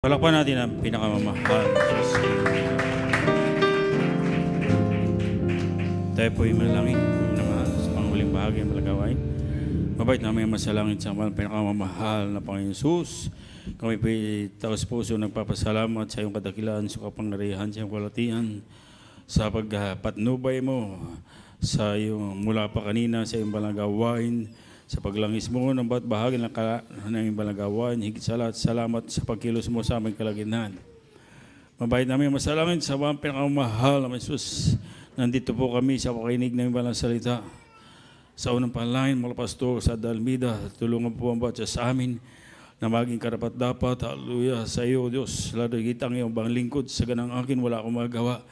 Palakpan natin ang pinakamamahal na Diyos. Tayo po'y manalangin na mahal sa panghuling bahagi ng malagawain. Mabait namin ang masalangin sa pinakamamahal na Panginoon Jesus. Kami po'y taos puso nagpapasalamat sa iyong kadakilaan, sa kapangyarihan, sa iyong kalatian, sa pagpatnubay mo sa iyong mula pa kanina sa iyong balagawain, sa paglangis mo ng bawat bahagi ng iyong balagawain. Higit sa lahat, salamat sa pagkilos mo sa aming kalagitnaan. Mabait namin masalangin sa mga pinakamahal na Jesus. Nandito po kami sa pakinig ng ibalang salita. Sa unang panalangin, mga pastor sa Dalmida, tulungan po ang bawat sa amin na maging karapat-dapat. Hallelujah sa iyo, Diyos. Lalo higit ang iyong bang lingkod sa ganang akin, wala akong magagawa.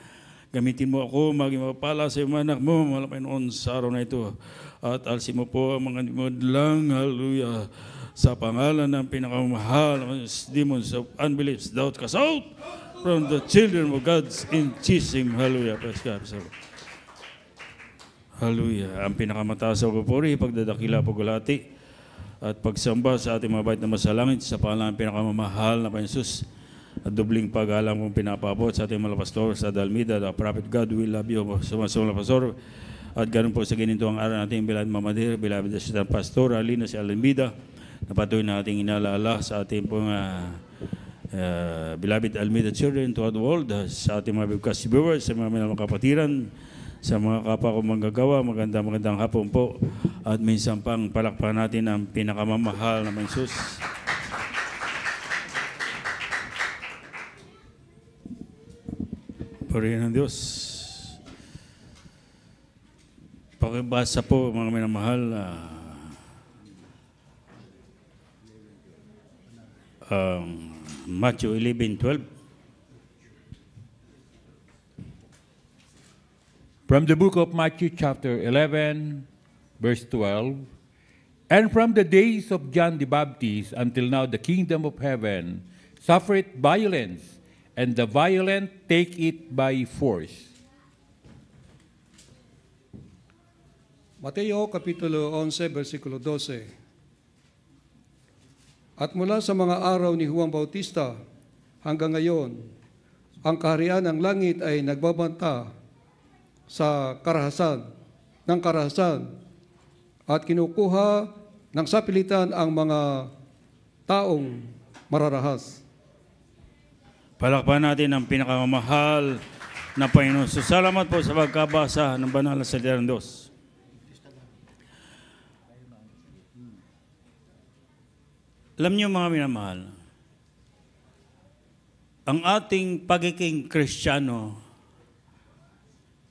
Gamitin mo ako, maging mapala sa iyong anak mo, malapay noon sa araw na ito. At alsin mo po ang mga lang, hallelujah, sa pangalan ng pinakamahal ng demons of unbelief, doubt, cast out from the children of God in Jesus' name. Hallelujah. Praise God. Hallelujah. Ang pinakamataas sa pupuri, pagdadakila, pagulati, at pagsamba sa ating mabait na masalangit sa pangalan ng pinakamamahal na Jesus. At dubling pag-alam kong pinapabot sa ating mga pastor sa Dalmida, the prophet God, we love you, sumasama pastor. At ganoon po sa ginito ang araw natin, bilad mamadir, bilad na pastor, alina si Almida, na patuloy na ating inalaala sa ating pong beloved Almida children throughout the world, sa ating mga bibkas viewers, sa mga kapatiran, sa mga kapwa kong manggagawa, magandang hapon po. At minsan pang palakpakan natin ang pinakamamahal na Jesus. Purihin ng Diyos. Pakibasa po mga minamahal, Matthew 11:12. From the book of Matthew chapter 11, verse 12, and from the days of John the Baptist until now the kingdom of heaven suffereth violence, and the violent take it by force. Mateo Kapitulo 11, versikulo 12. At mula sa mga araw ni Juan Bautista hanggang ngayon, ang kaharian ng langit ay nagbabanta sa karahasan at kinukuha ng sapilitan ang mga taong mararahas. Palakpakan natin ang pinakamamahal na Panginoon. Salamat po sa pagkabasa ng banal na salita ng Diyos. Alam niyo mga minamahal, ang ating pagiging Kristiyano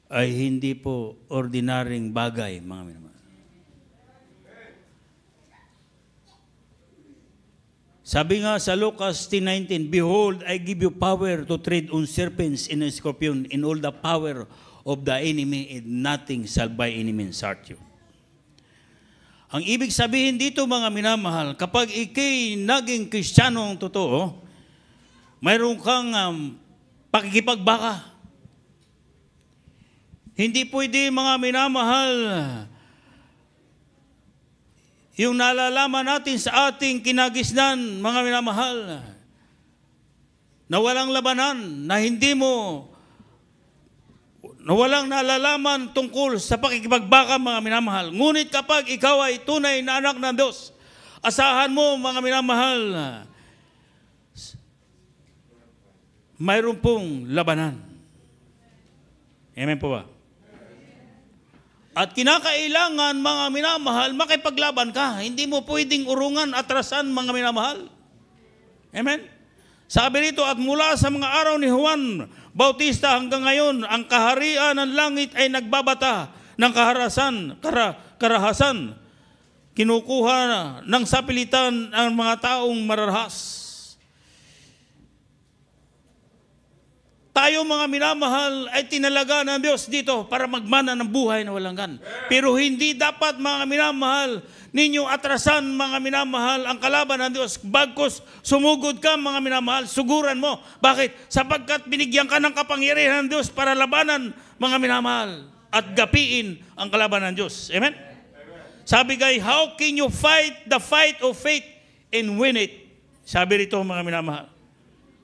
ay hindi po ordinaryong bagay, mga minamahal. Sabi nga sa Lucas 10:19, behold, I give you power to tread on serpents and scorpions in all the power of the enemy, and nothing shall by any means hurt you. Ang ibig sabihin dito mga minamahal, kapag ikay naging Kristiyanong totoo, mayroon kang pakikipagbaka. Hindi pwede mga minamahal, yung nalalaman natin sa ating kinagisnan, mga minamahal, na walang labanan, na hindi mo, na walang nalalaman tungkol sa pakikipagbaka, mga minamahal. Ngunit kapag ikaw ay tunay na anak ng Diyos, asahan mo, mga minamahal, mayroon pong labanan. Amen po ba? At kinakailangan, mga minamahal, makipaglaban ka. Hindi mo pwedeng urungan, atrasan, mga minamahal. Amen? Sabi rito, at mula sa mga araw ni Juan Bautista hanggang ngayon, ang kaharian ng langit ay nagbabata ng karahasan. Kinukuha ng sapilitan ang mga taong mararahas. Tayo mga minamahal ay tinalaga ng Diyos dito para magmana ng buhay na walang gan. Pero hindi dapat mga minamahal ninyo atrasan mga minamahal ang kalaban ng Diyos. Bagkus sumugod ka mga minamahal, suguran mo. Bakit? Sapagkat binigyan ka ng kapangyarihan ng Diyos para labanan mga minamahal at gapiin ang kalaban ng Diyos. Amen? Sabi guys, how can you fight the fight of faith and win it? Sabi rito mga minamahal.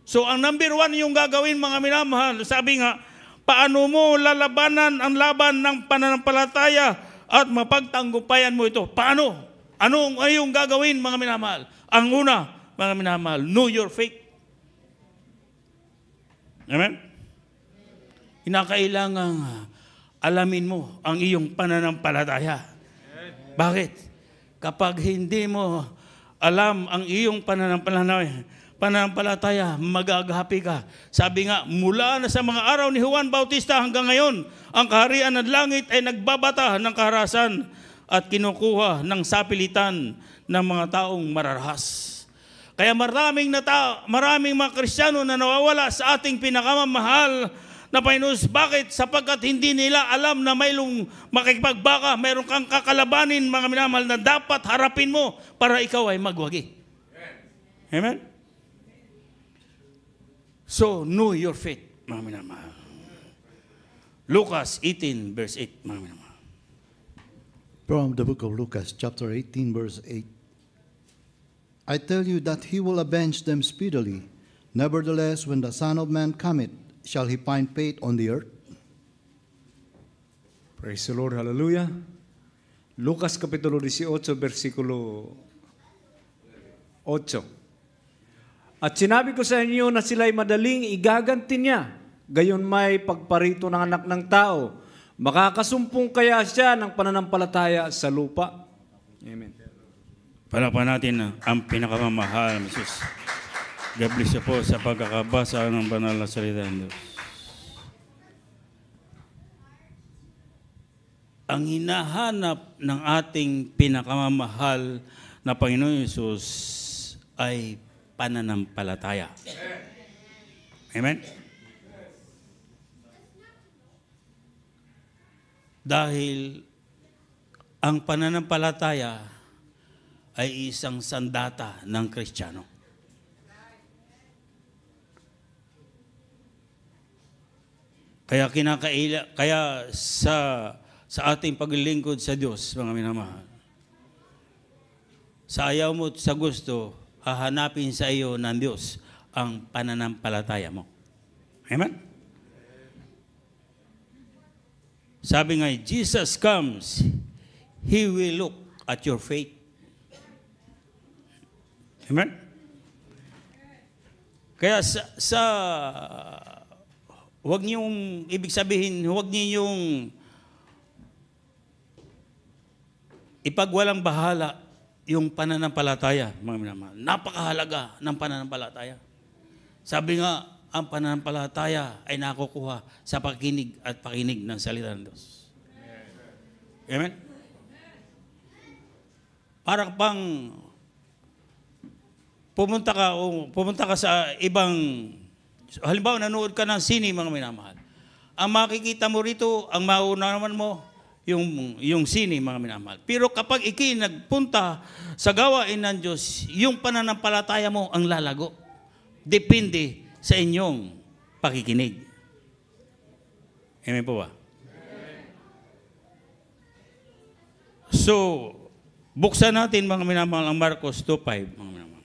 So ang number one yung gagawin, mga minamahal, sabi nga, paano mo lalabanan ang laban ng pananampalataya at mapagtanggupayan mo ito? Paano? Ano ang iyong gagawin, mga minamahal? Ang una, mga minamahal, know your faith. Amen? Kinakailangan alamin mo ang iyong pananampalataya. Bakit? Kapag hindi mo alam ang iyong pananampalataya, magagahapi ka. Sabi nga, mula na sa mga araw ni Juan Bautista hanggang ngayon, ang kaharian ng langit ay nagbabata ng kaharasan at kinukuha ng sapilitan ng mga taong mararahas. Kaya maraming mga Kristiyano na nawawala sa ating pinakamamahal na Panginoon. Bakit? Sapagkat hindi nila alam na mayroong makipagbaka, mayroong kang kakalabanin, mga minamahal, na dapat harapin mo para ikaw ay magwagi. Amen? So, know your faith, mga minamahal. Lucas 18, verse 8, mga minamahal. From the book of Lucas, chapter 18, verse 8. I tell you that he will avenge them speedily. Nevertheless, when the Son of Man cometh, shall he find faith on the earth? Praise the Lord, hallelujah. Lucas Kapitulo 18, versikulo 8. At sinabi ko sa inyo na sila'y madaling igaganti niya, gayon may pagparito ng anak ng tao. Makakasumpong kaya siya ng pananampalataya sa lupa. Amen. Palakpan natin ang pinakamamahal, Jesus. God bless you po sa pagkakabasa ng banal na salita ng Diyos. Ang hinahanap ng ating pinakamamahal na Panginoon Jesus ay pananampalataya. Amen? Dahil ang pananampalataya ay isang sandata ng Kristiyano. Kaya sa ating paglilingkod sa Diyos, mga minamahal, sa ayaw mo at sa gusto, hahanapin sa iyo ng Diyos ang pananampalataya mo. Amen? Sabi nga, Jesus comes, He will look at your faith. Amen? Kaya huwag niyong, ibig sabihin, huwag niyong ipagwalang bahala yung pananampalataya, mga minamahal. Napakahalaga ng pananampalataya. Sabi nga, ang pananampalataya ay nakukuha sa pakinig at pakinig ng salita ng Diyos. Amen? Parang pang pumunta ka sa ibang, halimbawa nanood ka ng sine, mga minamahal. Ang makikita mo rito, ang mauunawan mo, yung sine, mga minamahal. Pero kapag nagpunta sa gawain ng Diyos, yung pananampalataya mo ang lalago. Depende sa inyong pakikinig. Amen po ba? So, buksan natin, mga minamahal, ang Marcos 2:5, mga minamahal.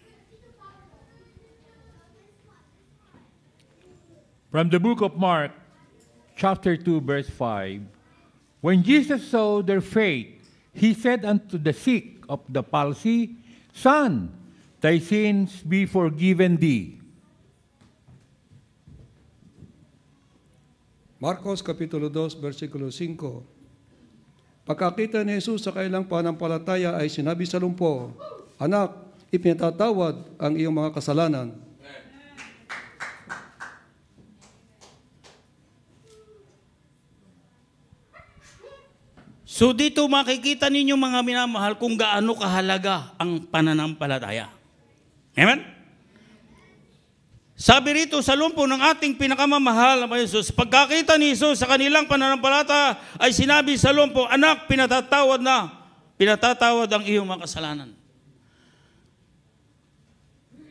From the book of Mark, chapter 2, verse 5, when Jesus saw their faith, he said unto the sick of the palsy, Son, thy sins be forgiven thee. Marcos Kapitulo 2, versikulo 5. Pagkakita ni Jesus sa kailang pananampalataya ay sinabi sa lumpo, Anak, ipinatatawad ang iyong mga kasalanan. So dito makikita ninyo, mga minamahal, kung gaano kahalaga ang pananampalataya. Amen? Sabi rito sa lumpo ng ating pinakamamahal na Jesus, pagkakita ni Jesus sa kanilang pananampalataya, ay sinabi sa lumpo, Anak, pinatatawad ang iyong mga kasalanan.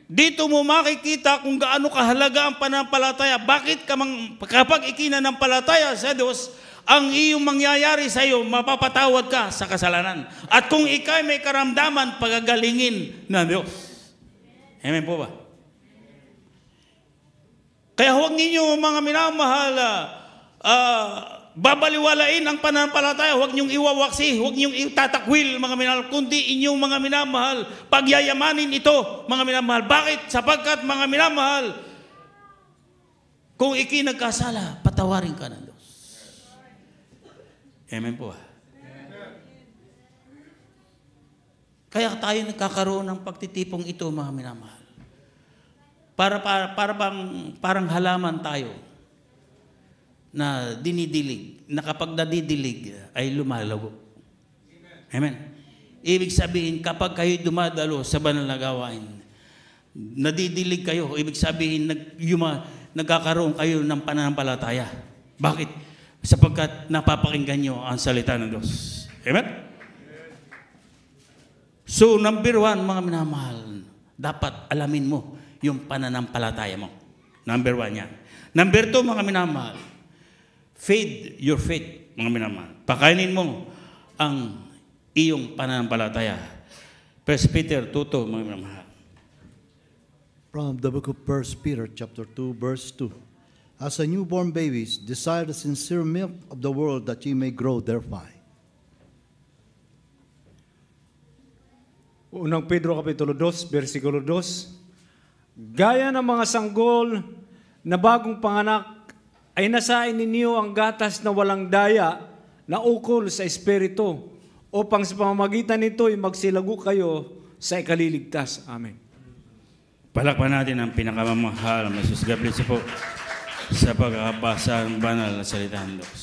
Dito mo makikita kung gaano kahalaga ang pananampalataya. Bakit kapag ikinanampalataya sa Diyos, ang iyong mangyayari sa iyo, mapapatawad ka sa kasalanan. At kung ikay may karamdaman, pagagalingin ng Diyos. Amen po ba? Kaya huwag ninyo mga minamahal, babaliwalain ang pananampalataya, huwag niyong iwawaksi, huwag niyong itatakwil mga minamahal, kundi inyong mga minamahal, pagyayamanin ito mga minamahal. Bakit? Sapagkat mga minamahal, kung ikinagkasala, patawarin ka ng Diyos. Amen po. Kaya tayo nagkakaroon ng pagtitipong ito mga minamahal. Parang halaman tayo na dinidilig, na kapag nadidilig ay lumalago. Amen. Ibig sabihin, kapag kayo dumadalo sa banal na gawain, nadidilig kayo, ibig sabihin, nagkakaroon kayo ng pananampalataya. Bakit? Sapagkat napapakinggan nyo ang salita ng Diyos. Amen? So, number 1, mga minamahal, dapat alamin mo yung pananampalataya mo. Number 1 yan. Number 2, mga minamahal, feed your faith, mga minamahal. Pakainin mo ang iyong pananampalataya. 1 Peter 2:2, mga minamahal. From the book of 1 Peter chapter 2, verse 2. As a newborn babies, desire the sincere milk of the word that ye may grow thereby. Unang Pedro Kapitulo 2, versikulo 2, gaya ng mga sanggol na bagong panganak, ay nasain ninyo ang gatas na walang daya na ukol sa Espiritu, upang sa pamamagitan nito ay magsilago kayo sa ikaliligtas. Amen. Palakpan natin ang pinakamamahal, Jesus Gabriel po, sa pagkakabasa ng banal na salita ng Diyos.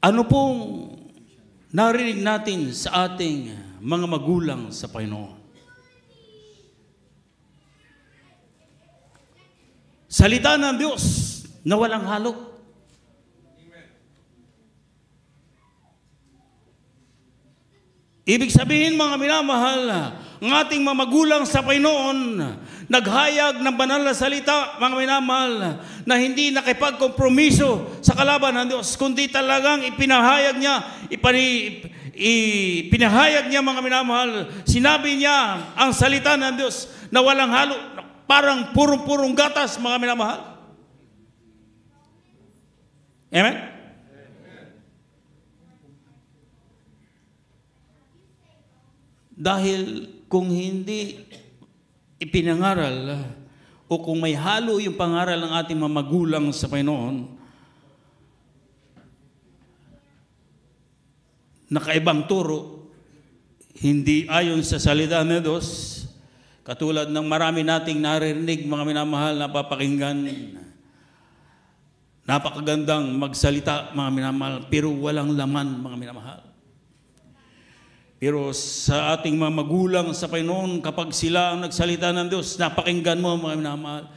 Ano pong narinig natin sa ating mga magulang sa Panginoon? Salita ng Diyos na walang halo. Ibig sabihin, mga minamahal, ang ating mga magulang sa Panginoon, naghayag ng banal na salita, mga minamahal, na hindi nakipagkompromiso sa kalaban ng Diyos, kundi talagang ipinahayag niya, ipinahayag niya, mga minamahal, sinabi niya ang salita ng Diyos na walang halo, parang purong-purong gatas, mga minamahal. Amen? Dahil kung hindi ipinangaral o kung may halo yung pangaral ng ating mga magulang sa Panginoon, nakaibang turo, hindi ayon sa salita ng Diyos, katulad ng marami nating naririnig, mga minamahal, napapakinggan, napakagandang magsalita, mga minamahal, pero walang laman, mga minamahal. Pero sa ating mga magulang sa Panginoon, kapag sila ang nagsalita ng Diyos, napakinggan mo, mga minamahal,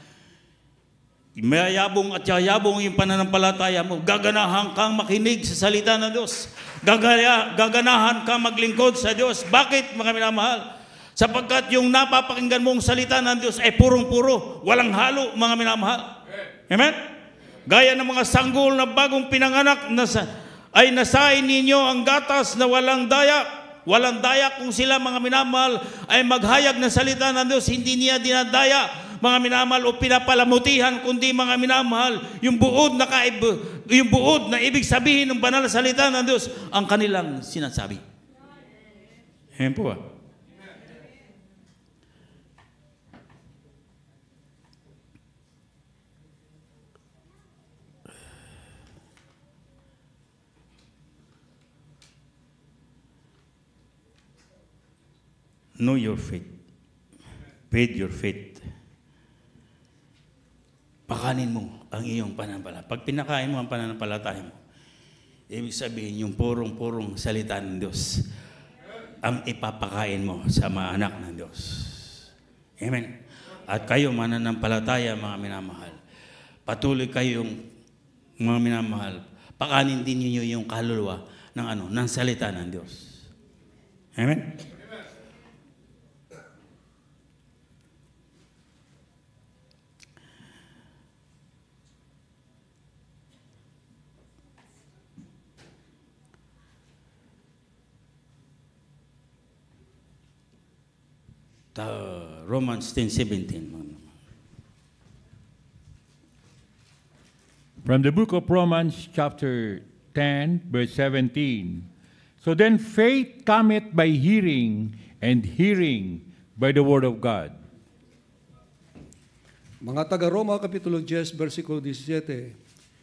mayayabong at yayabong yung pananampalataya mo, gaganahan kang makinig sa salita ng Diyos, gaganahan kang maglingkod sa Diyos. Bakit, mga minamahal? Sapagkat yung napapakinggan mong salita ng Diyos ay purong-puro, walang halo, mga minamahal. Amen? Gaya ng mga sanggol na bagong pinanganak, ay nasain ninyo ang gatas na walang daya. Walang daya kung sila, mga minamahal, ay maghayag ng salita ng Diyos, hindi niya dinadaya, mga minamahal, o pinapalamutihan, kundi, mga minamahal, yung buod na ibig sabihin ng banal na salita ng Diyos, ang kanilang sinasabi. Amen po ba? Know your faith. Feed your faith. Pakanin mo ang iyong pananampalataya. Pag pinakain mo ang pananampalataya mo, ibig sabihin yung purong-purong salita ng Diyos ang ipapakain mo sa mga anak ng Diyos. Amen. At kayo mananampalataya, mga minamahal, patuloy kayong, mga minamahal, pakanin din niyo yung kaluluwa ng salita ng Diyos. Amen. Romans 10:17. From the book of Romans, chapter 10, verse 17. So then faith cometh by hearing, and hearing by the word of God. Mga taga-Roma, Kapitulo 10, versikulo 17.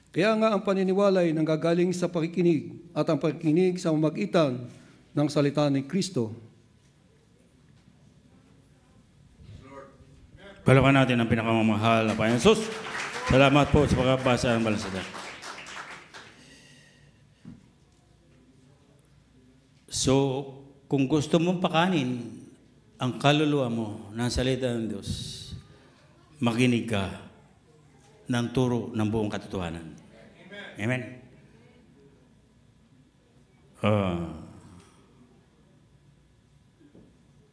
Kaya nga ang paniniwala ay nanggagaling sa pakikinig at ang pakikinig sa mamagitan ng salita ni Kristo. Palawakan natin ang pinakamamahal na Panginoon Jesus. Salamat po sa pagkabasa ng Balasada. So, kung gusto mong pakanin ang kaluluwa mo ng salita ng Diyos, makinig ka ng turo ng buong katotohanan. Amen.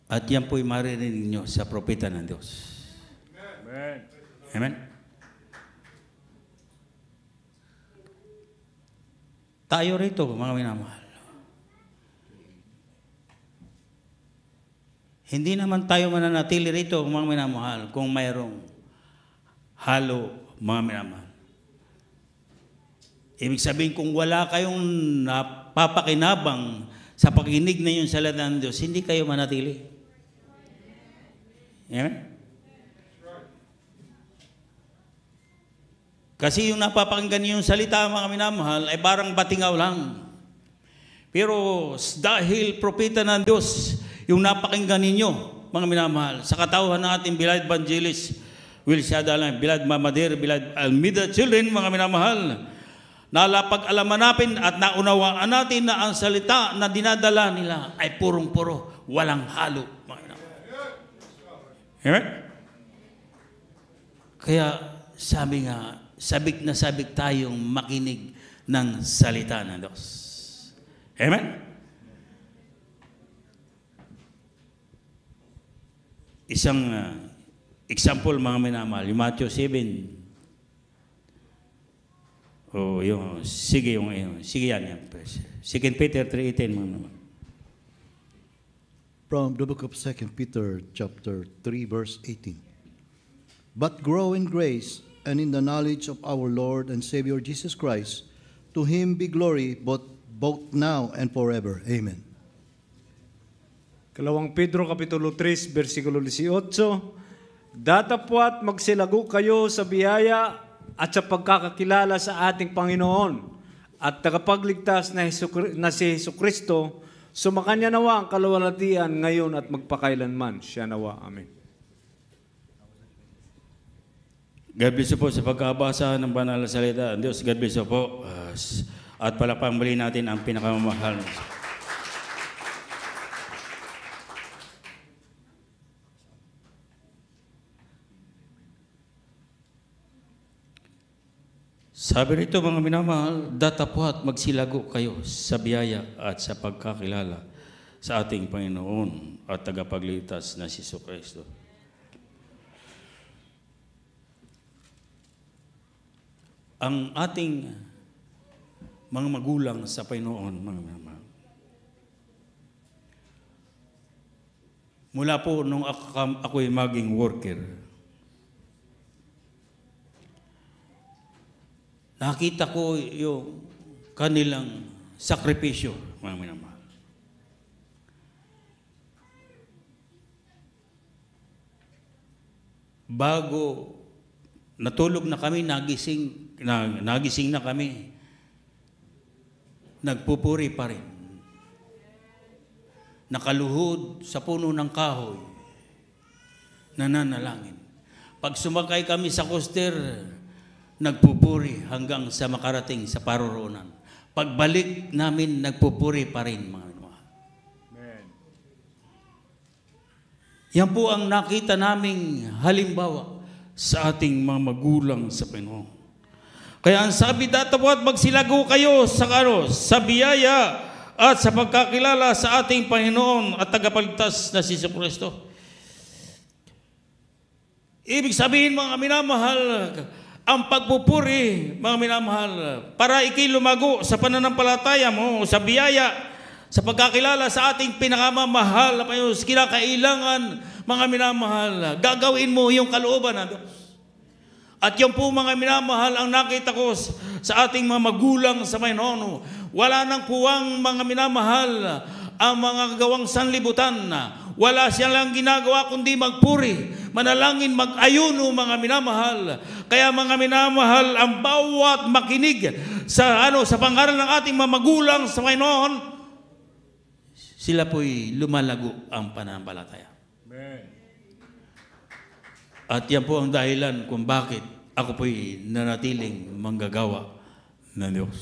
At yan po'y maririnig nyo sa propeta ng Diyos. Amen. Amen. Tayo rito, mga minamahal. Hindi naman tayo mananatili rito, mga minamahal, kung mayroong halo, mga minamahal. Ibig sabihin, kung wala kayong napapakinabang sa pakinig na yung salita ng Diyos, hindi kayo manatili. Amen? Kasi yung napapakinggan yung salita, mga minamahal, ay parang batingaw lang. Pero dahil propeta ng Diyos, yung napakinggan ninyo, mga minamahal, sa katauhan ng ating beloved evangelist, Will Shadalan, beloved Mama Dear, beloved Almeida children, mga minamahal, nalapag-alaman natin at naunawaan natin na ang salita na dinadala nila ay purong-puro, walang halo, mga minamahal. Amen? Kaya sabi nga, sabik na sabik tayong makinig ng salita ng Diyos. Amen? Isang example, mga minamahal, yung Matthew 7. Sige yan. 2 Peter 3:18, mga minamahal. From the book of 2 Peter, chapter 3, verse 18. But grow in grace and in the knowledge of our Lord and Savior Jesus Christ. To him be glory both now and forever. Amen. Kalawang Pedro, Kapitulo 3, versikulo 18. Datapwat magsilago kayo sa biyaya at sa pagkakakilala sa ating Panginoon at tagapagligtas na si Jesucristo, sumakanya nawa ang kaluwalhatian ngayon at magpakailanman. Siya nawa. Amen. God bless you po sa pagkabasa ng banal na salita. Diyos, God bless you po. At palakpang muli natin ang pinakamamahal. Sabi rito, mga minamahal, datapwat magsilago kayo sa biyaya at sa pagkakilala sa ating Panginoon at tagapagligtas na si Jesucristo. Ang ating mga magulang sa Panginoon, mga minamahal, mula po nung ako'y maging worker, nakita ko yung kanilang sakripisyo, mga minamahal. Bago natulog na kami, nagising na kami, nagpupuri pa rin. Nakaluhod sa puno ng kahoy, nananalangin. Pag sumakay kami sa coaster, nagpupuri hanggang sa makarating sa paroroonan. Pagbalik namin, nagpupuri pa rin, mga minamahal. Yan po ang nakita naming halimbawa sa ating mga magulang sa Panginoon. Kaya ang sabi, datapwat magsilago kayo sa biyaya at sa pagkakilala sa ating Panginoon at tagapagligtas na si Jesucristo. Ibig sabihin, mga minamahal, ang pagpupuri, mga minamahal, para ikay lumago sa pananampalataya mo, sa biyaya, sa pagkakilala sa ating pinakamamahal na Panginoon, kinakailangan, mga minamahal, gagawin mo yung kalooban ng Diyos. At yan po mga minamahal ang nakita ko sa ating mga magulang sa Panginoon. Wala nang puwang mga minamahal ang mga gawang sanlibutan. Wala silang ginagawa kundi magpuri, manalangin, mag-ayuno mga minamahal. Kaya mga minamahal, ang bawat makinig sa pangaral ng ating mga magulang sa Panginoon, sila po'y lumalago ang pananampalataya. Amen. At yan po ang dahilan kung bakit ako po'y nanatiling manggagawa ng Diyos.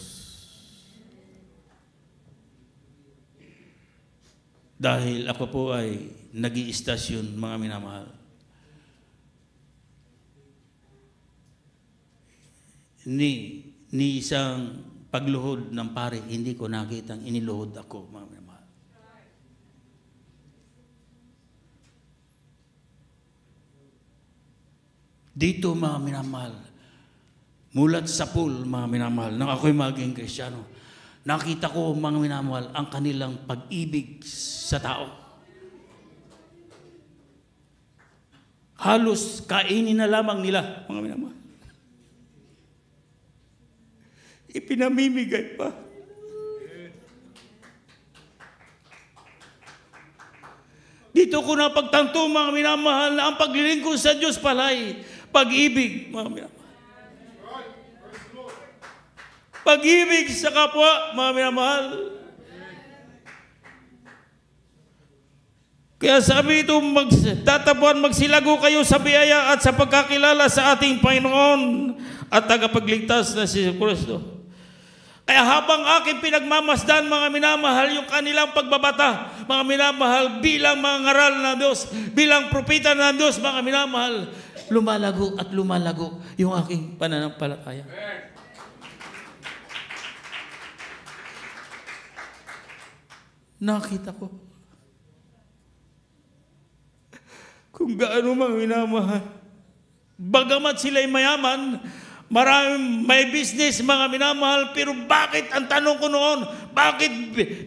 Dahil ako po ay nag-iistasyon, mga minamahal. Ni isang pagluhod ng pare, hindi ko nakitang iniluhod ako, mga minamahal. Dito, mga minamahal, mulat sa pool, mga minamahal, nang ako'y maging Kristiyano, nakita ko, mga minamahal, ang kanilang pag-ibig sa tao. Halos kainin na lamang nila, mga minamahal. Ipinamimigay pa. Dito ko napagtanto, mga minamahal, na ang paglilingkod sa Diyos pala'y pag-ibig, mga minamahal. Pag-ibig sa kapwa, mga minamahal. Kaya sabi ito, magsilago kayo sa biyaya at sa pagkakilala sa ating Panginoon at tagapagligtas na si Kristo. Kaya habang aking pinagmamasdan, mga minamahal, yung kanilang pagbabata, mga minamahal, bilang mga ngaral na Diyos, bilang propeta na Diyos, mga minamahal, lumalago at lumalago yung aking pananampalataya. Nakita ko kung gaano mga minamahal. Bagamat sila'y mayaman, maraming may business, mga minamahal, pero bakit, ang tanong ko noon, bakit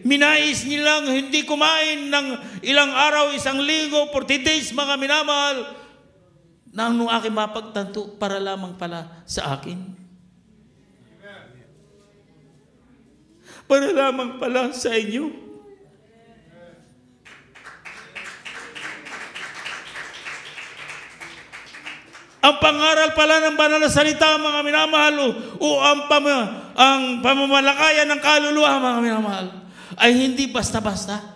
minais nilang hindi kumain ng ilang araw, isang linggo, 40 days, mga minamahal, na nung aking mapagtanto, para lamang pala sa akin. Para lamang pala sa inyo. Ang pangaral pala ng banal na salita, mga minamahal, o ang pamamalakayan ng kaluluwa, mga minamahal, ay hindi basta-basta.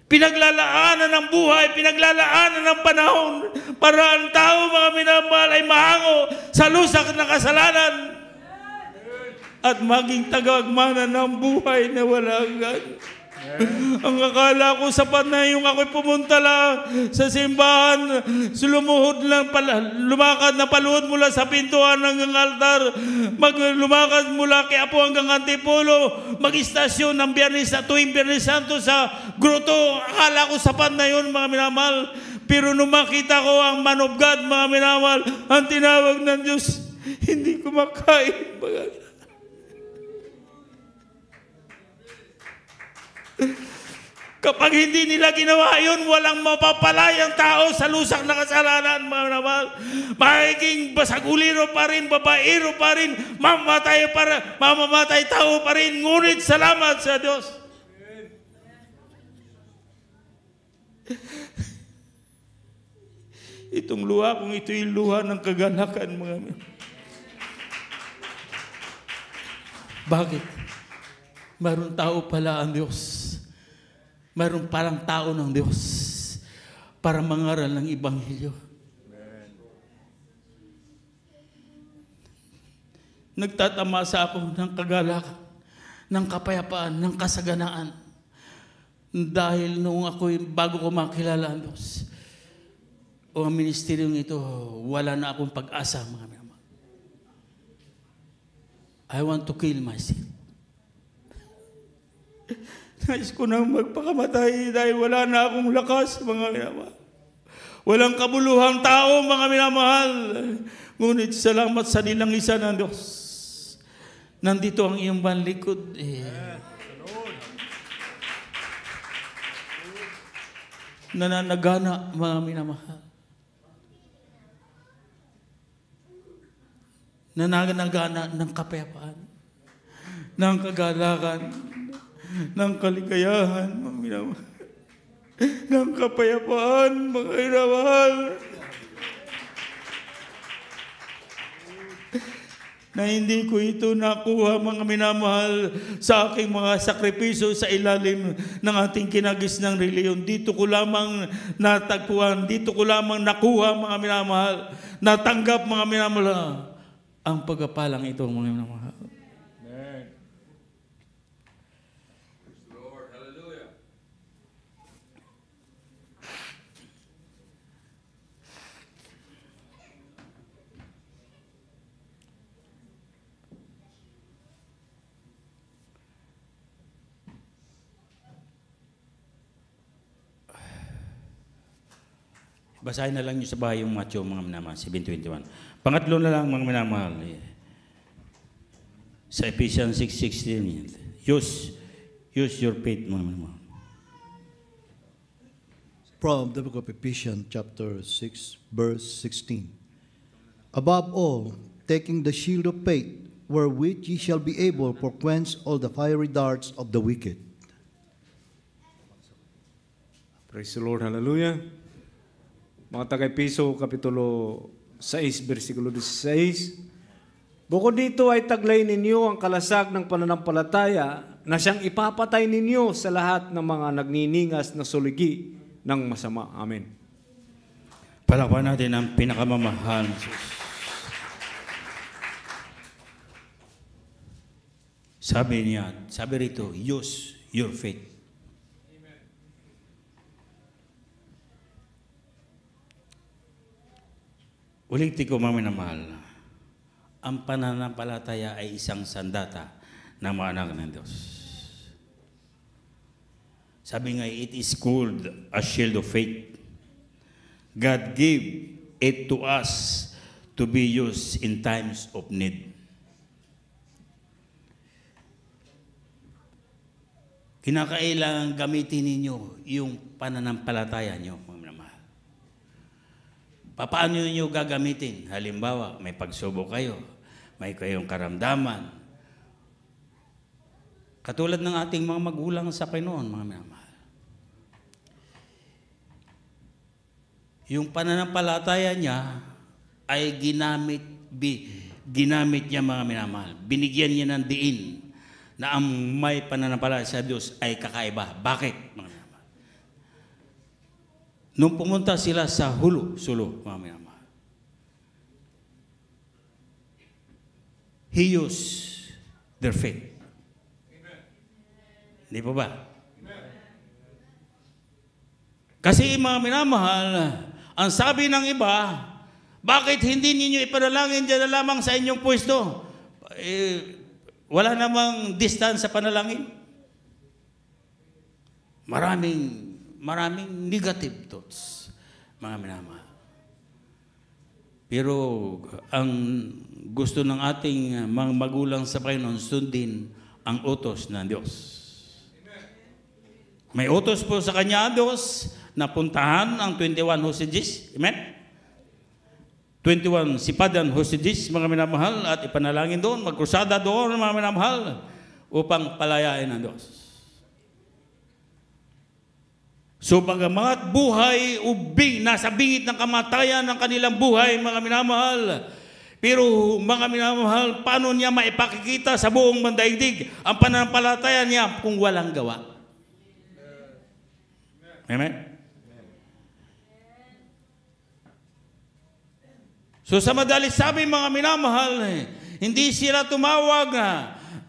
Pinaglalaanan ng buhay, pinaglalaanan ng panahon para ang tao, mga minamahal, ay mahango sa lusak na kasalanan at maging tagagmana ng buhay na wala hanggan. Ang akala ko sapat na yung ako'y pumunta lang sa simbahan, lumuhod lang pala, lumakad na paluhod mula sa pintuan hanggang altar, lumakad mula kay Apo hanggang Antipolo, mag-istasyon ng Biyernes sa tuwing Biyernes Santo sa Grotto. Akala ko sapat na yun, mga minamahal. Pero nung makita ko ang man of God, mga minamahal, ang tinawag ng Diyos, hindi ko makain. Kapag hindi nila ginawa yun, walang mapapalayang tao sa lusak na kasalanan, mga minamahal. Magiging basaguliro pa rin, babaero pa rin, mamamatay tao pa rin. Ngunit salamat sa Diyos. Itong luha kung ito'y luha ng kagalakan, mga minamahal. Bakit? Mayroon tao pala ang Diyos. Mayroon palang tao ng Diyos para mangaral ng Ebanghelyo. Nagtatamasa ako ng kagalakan, ng kapayapaan, ng kasaganaan. Dahil nung ako'y bago ko makilala ang Diyos, o ang ministeryong ito, wala na akong pag-asa, mga minamahal. I want to kill myself. Nais ko nang magpakamatay dahil wala na akong lakas, mga minamahal. Walang kabuluhang tao, mga minamahal. Ngunit salamat sa nilangisan ng Diyos. Nandito ang iyong banlikod. Nananagana, mga minamahal. na nagana ng kapayapaan, ng kagalakan, ng kaligayahan, mga minamahal, ng kapayapaan, mga minamahal, na hindi ko ito nakuha, mga minamahal, sa aking mga sakripisyo sa ilalim ng ating kinagisnang reliyon. Dito ko lamang natagpuan, dito ko lamang nakuha, mga minamahal, natanggap, mga minamahal, ang pagkapalang ito, mga minamahal. Basahin na lang niyo sa bahay yung Matthew, mga minamahal, 7:21. Pangatlo na lang, mga minamahal, sa Ephesians 6:16. Use your faith, mga minamahal. From the book of Ephesians, chapter 6, verse 16. Above all, taking the shield of faith, wherewith ye shall be able to quench all the fiery darts of the wicked. Praise the Lord. Hallelujah. Mga taga-Epeso, Kapitulo 6, versikulo 16. Bukod dito ay taglay ninyo ang kalasag ng pananampalataya na siyang ipapatay ninyo sa lahat ng mga nagniningas na suligi ng masama. Amen. Palakpan natin ang pinakamamahal na Diyos. Sabi niya, sabi rito, use your faith. Ulitin ko, mga minamahal, ang pananampalataya ay isang sandata ng mga anak ng Diyos. Sabi nga, it is called a shield of faith. God gave it to us to be used in times of need. Kinakailangan gamitin ninyo yung pananampalataya nyo, mga minamahal. Paano niyo gagamitin? Halimbawa, may pagsubok kayo, may kayong karamdaman. Katulad ng ating mga magulang sa Panginoon, mga minamahal. Yung pananampalataya niya ay ginamit niya, mga minamahal. Binigyan niya ng diin na ang may pananampalataya sa Diyos ay kakaiba. Bakit, mga minamahal? Nung pumunta sila sa Sulo, mga minamahal, He used their faith. Amen. Hindi po ba? Amen. Kasi, mga minamahal, ang sabi ng iba, bakit hindi ninyo ipanalangin dyan na lamang sa inyong pwesto? Wala namang distance sa panalangin. Maraming negative thoughts, mga minamahal. Pero ang gusto ng ating mga magulang sa Panginoon, sundin ang utos ng Diyos. May utos po sa Kanya ang Diyos na puntahan ang 21 hostages. Amen? 21 sipadan hostages, mga minamahal, at ipanalangin doon, magkrusada doon, mga minamahal, upang palayain ang Diyos. So, bagamat buhay, ubing, nasa bingit ng kamatayan ng kanilang buhay, mga minamahal. Pero, mga minamahal, paano niya maipakikita sa buong bandaigdig ang pananampalataya niya kung walang gawa? Amen? So, sa madalis sabi, mga minamahal, hindi sila tumawag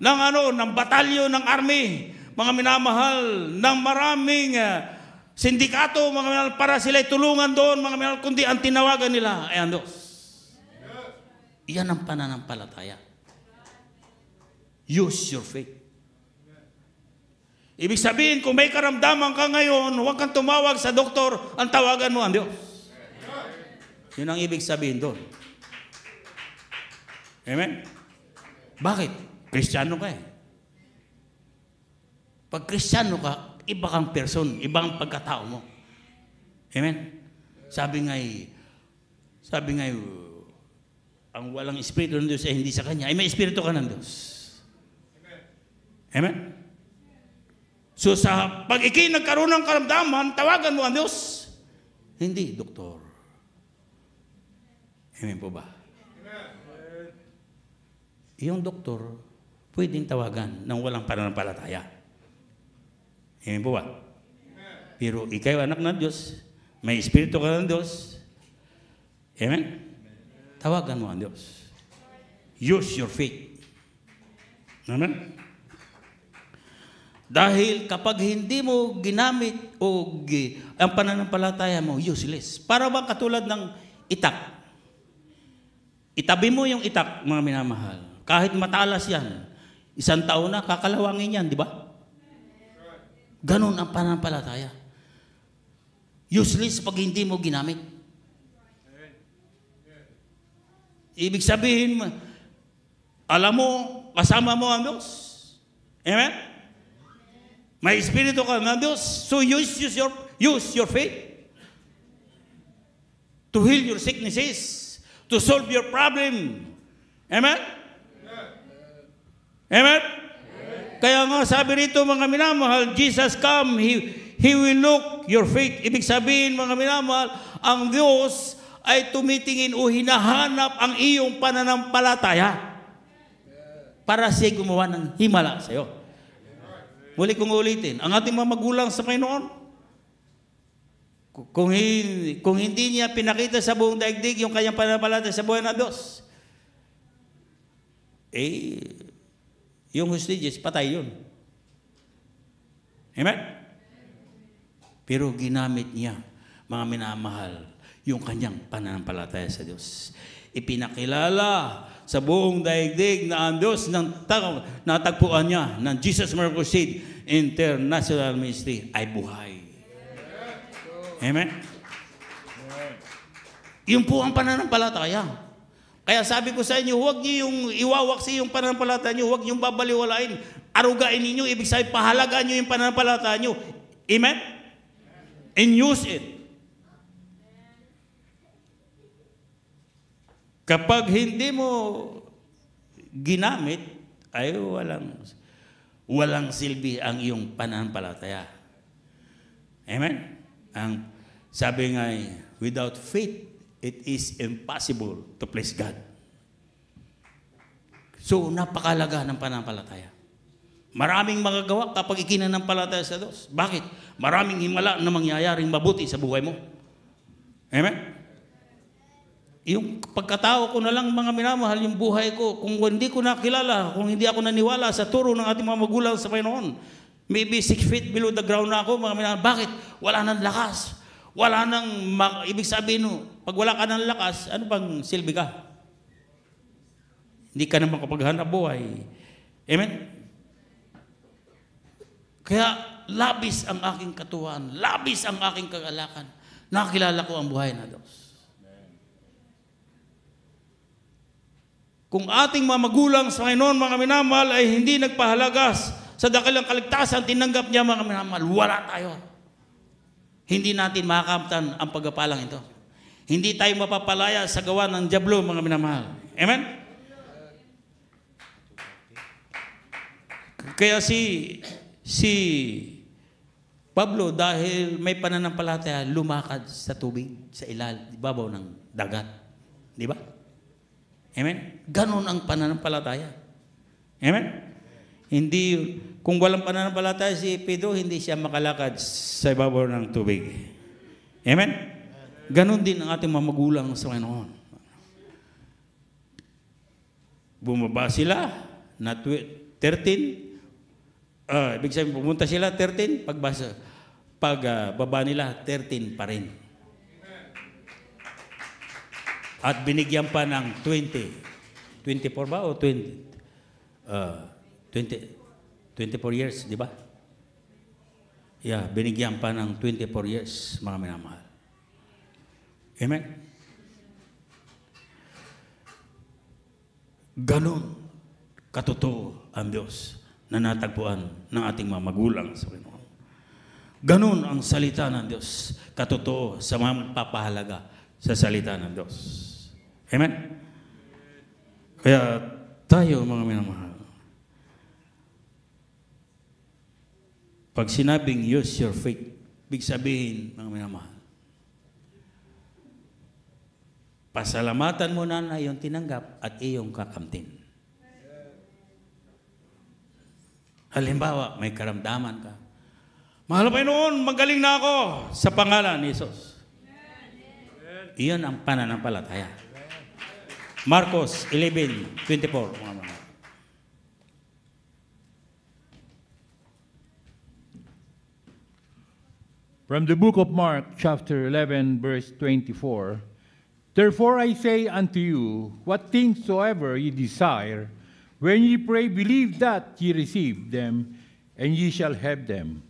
ng batalyon ng army, mga minamahal, ng maraming sindikato, mga minamahal, para sila'y tulungan doon, mga minamahal, kundi ang tinawagan nila ay ang Diyos. Iyan ang pananampalataya. Use your faith. Ibig sabihin, kung may karamdaman ka ngayon, huwag kang tumawag sa doktor, ang tawagan mo ang Diyos. Yun ang ibig sabihin doon. Amen? Bakit? Kristiyano ka eh. Pag Kristiyano ka, iba kang person, ibang pagkatao mo. Amen? Sabi nga, ang walang Espiritu ng Diyos ay hindi sa kanya, ay may Espiritu ka ng Diyos. Amen? So sa pag ikay nagkaroon ng karamdaman, tawagan mo ang Diyos. Hindi, doktor. Amen po ba? Yung doktor, pwedeng tawagan ng walang pananampalataya. Amen po ba? Pero ikaw anak ng Diyos, may Espiritu ka ng Diyos. Amen? Tawagan mo ang Diyos. Use your faith. Amen? Dahil kapag hindi mo ginamit ang pananampalataya mo, useless. Para bang katulad ng itak. Itabi mo yung itak, mga minamahal. Kahit matalas yan, 1 taon na, kakalawangin yan, di ba? Ganon ang pananampalataya. Useless pag hindi mo ginamit. Ibig sabihin, alam mo, kasama mo ang Diyos. Amen? May Espiritu ka ng Diyos. So use your faith to heal your sicknesses, to solve your problem. Amen? Amen? Kaya nga sabi rito, mga minamahal, Jesus come, He will look your faith. Ibig sabihin, mga minamahal, ang Diyos ay tumitingin o hinahanap ang iyong pananampalataya para siya gumawa ng himala sa iyo. Muli kong ulitin, ang ating mga magulang sa Panginoon, kung hindi niya pinakita sa buong daigdig yung kanyang pananampalataya sa buhay ng Diyos, yung hostages, patay yun. Amen? Pero ginamit niya, mga minamahal, yung kanyang pananampalataya sa Diyos. Ipinakilala sa buong daigdig na ang Diyos natagpuan niya ng Jesus Miracle Crusade International Ministry ay buhay. Amen? Yun po ang pananampalataya. Kaya sabi ko sa inyo, huwag niyo yung iwawaksi yung pananampalataya niyo, huwag niyong babaliwalain. Arugain ninyo, ibig sabihin, pahalagaan niyo yung pananampalataya niyo. Amen? And use it. Kapag hindi mo ginamit, ay walang silbi ang iyong pananampalataya. Amen? Ang sabi nga, without faith, it is impossible to please God. So, napakalaga ng pananampalataya. Maraming magagawa kapag ikinanampalataya sa Diyos. Bakit? Maraming himala na mangyayaring mabuti sa buhay mo. Amen? Yung pagkatao ko na lang, mga minamahal, yung buhay ko, kung hindi ko nakilala, kung hindi ako naniwala sa turo ng ating mga magulang sa Panginoon, maybe 6 feet below the ground na ako, mga minamahal. Bakit? Wala nang lakas. Wala nang, ibig sabihin, pag wala ka ng lakas, ano bang silbi ka? Hindi ka na makapaghanap buhay. Amen? Kaya, labis ang aking katuwaan, labis ang aking kagalakan. Nakilala ko ang buhay na Diyos. Kung ating mga magulang sa Panginoon, mga minamahal, ay hindi nagpahalaga sa dakilang kaligtasan, tinanggap niya, mga minamahal, wala tayo. Hindi natin makakamtan ang pagpapalang ito. Hindi tayo mapapalaya sa gawa ng dyablo, mga minamahal. Amen? Kaya si Pablo, dahil may pananampalataya, lumakad sa tubig, sa ibabaw ng dagat. Di ba? Amen? Ganon ang pananampalataya. Amen? Hindi, kung walang pananampalataya si Pedro, hindi siya makalakad sa ibabaw ng tubig. Amen? Ganon din ang ating mga magulang sa Panginoon. Bumaba sila na 13. Ibig sabihin, pumunta sila 13. Pagbaba nila, 13 pa rin. At binigyan pa ng 20. 24 ba o 20? 24 years, di ba? Yeah, binigyan pa ng 24 years, mga minamahal. Amen? Ganon katotoo ang Diyos na natagpuan ng ating mga magulang sa Panginoon. Ganon ang salita ng Diyos, katotoo sa mga magpapahalaga sa salita ng Diyos. Amen? Kaya tayo, mga minamahal, pag sinabing use your faith, big sabihin, mga minamahal, pasalamatan mo na yung tinanggap at iyong kakamtin. Halimbawa, may karamdaman ka. Mahal na Panginoon, magaling na ako sa pangalan ni Jesus. Iyon ang pananampalataya. Marcos 11:24. From the book of Mark, chapter 11, verse 24. Therefore I say unto you, what things soever ye desire, when ye pray, believe that ye receive them, and ye shall have them.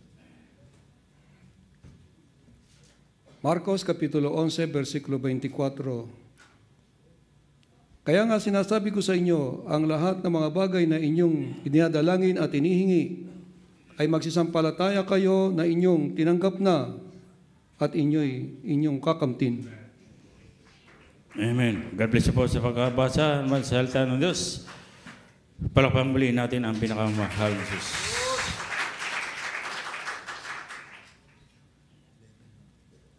Marcos Kapitulo 11, versikulo 24. Kaya nga sinasabi ko sa inyo, ang lahat ng mga bagay na inyong dinadalangin at inihingi, ay magsisampalataya kayo na inyong tinanggap na at inyong kakamtin. Amen. God bless you po sa pagkabasa naman sa salita ng Diyos. Palakpakan muli natin ang pinakamahal na Jesus.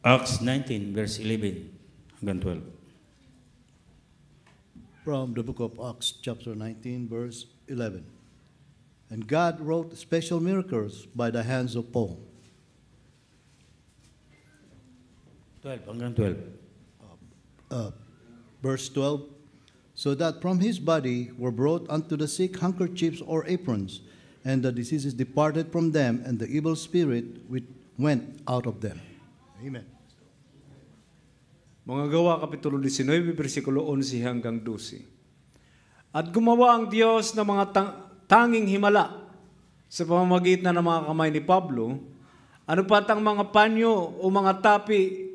Acts 19, verse 11 hanggang 12. From the book of Acts, chapter 19, verse 11. And God wrought special miracles by the hands of Paul. 12 hanggang 12. Verse 12. So that from his body were brought unto the sick handkerchiefs or aprons, and the diseases departed from them, and the evil spirit which went out of them. Amen. Mga Gawa, Kapitulo 19, versikulo 11 hanggang 12. At gumawa ang Diyos ng mga tanging himala sa pamamagitan ng mga kamay ni Pablo, ano pat ang mga panyo o mga tapi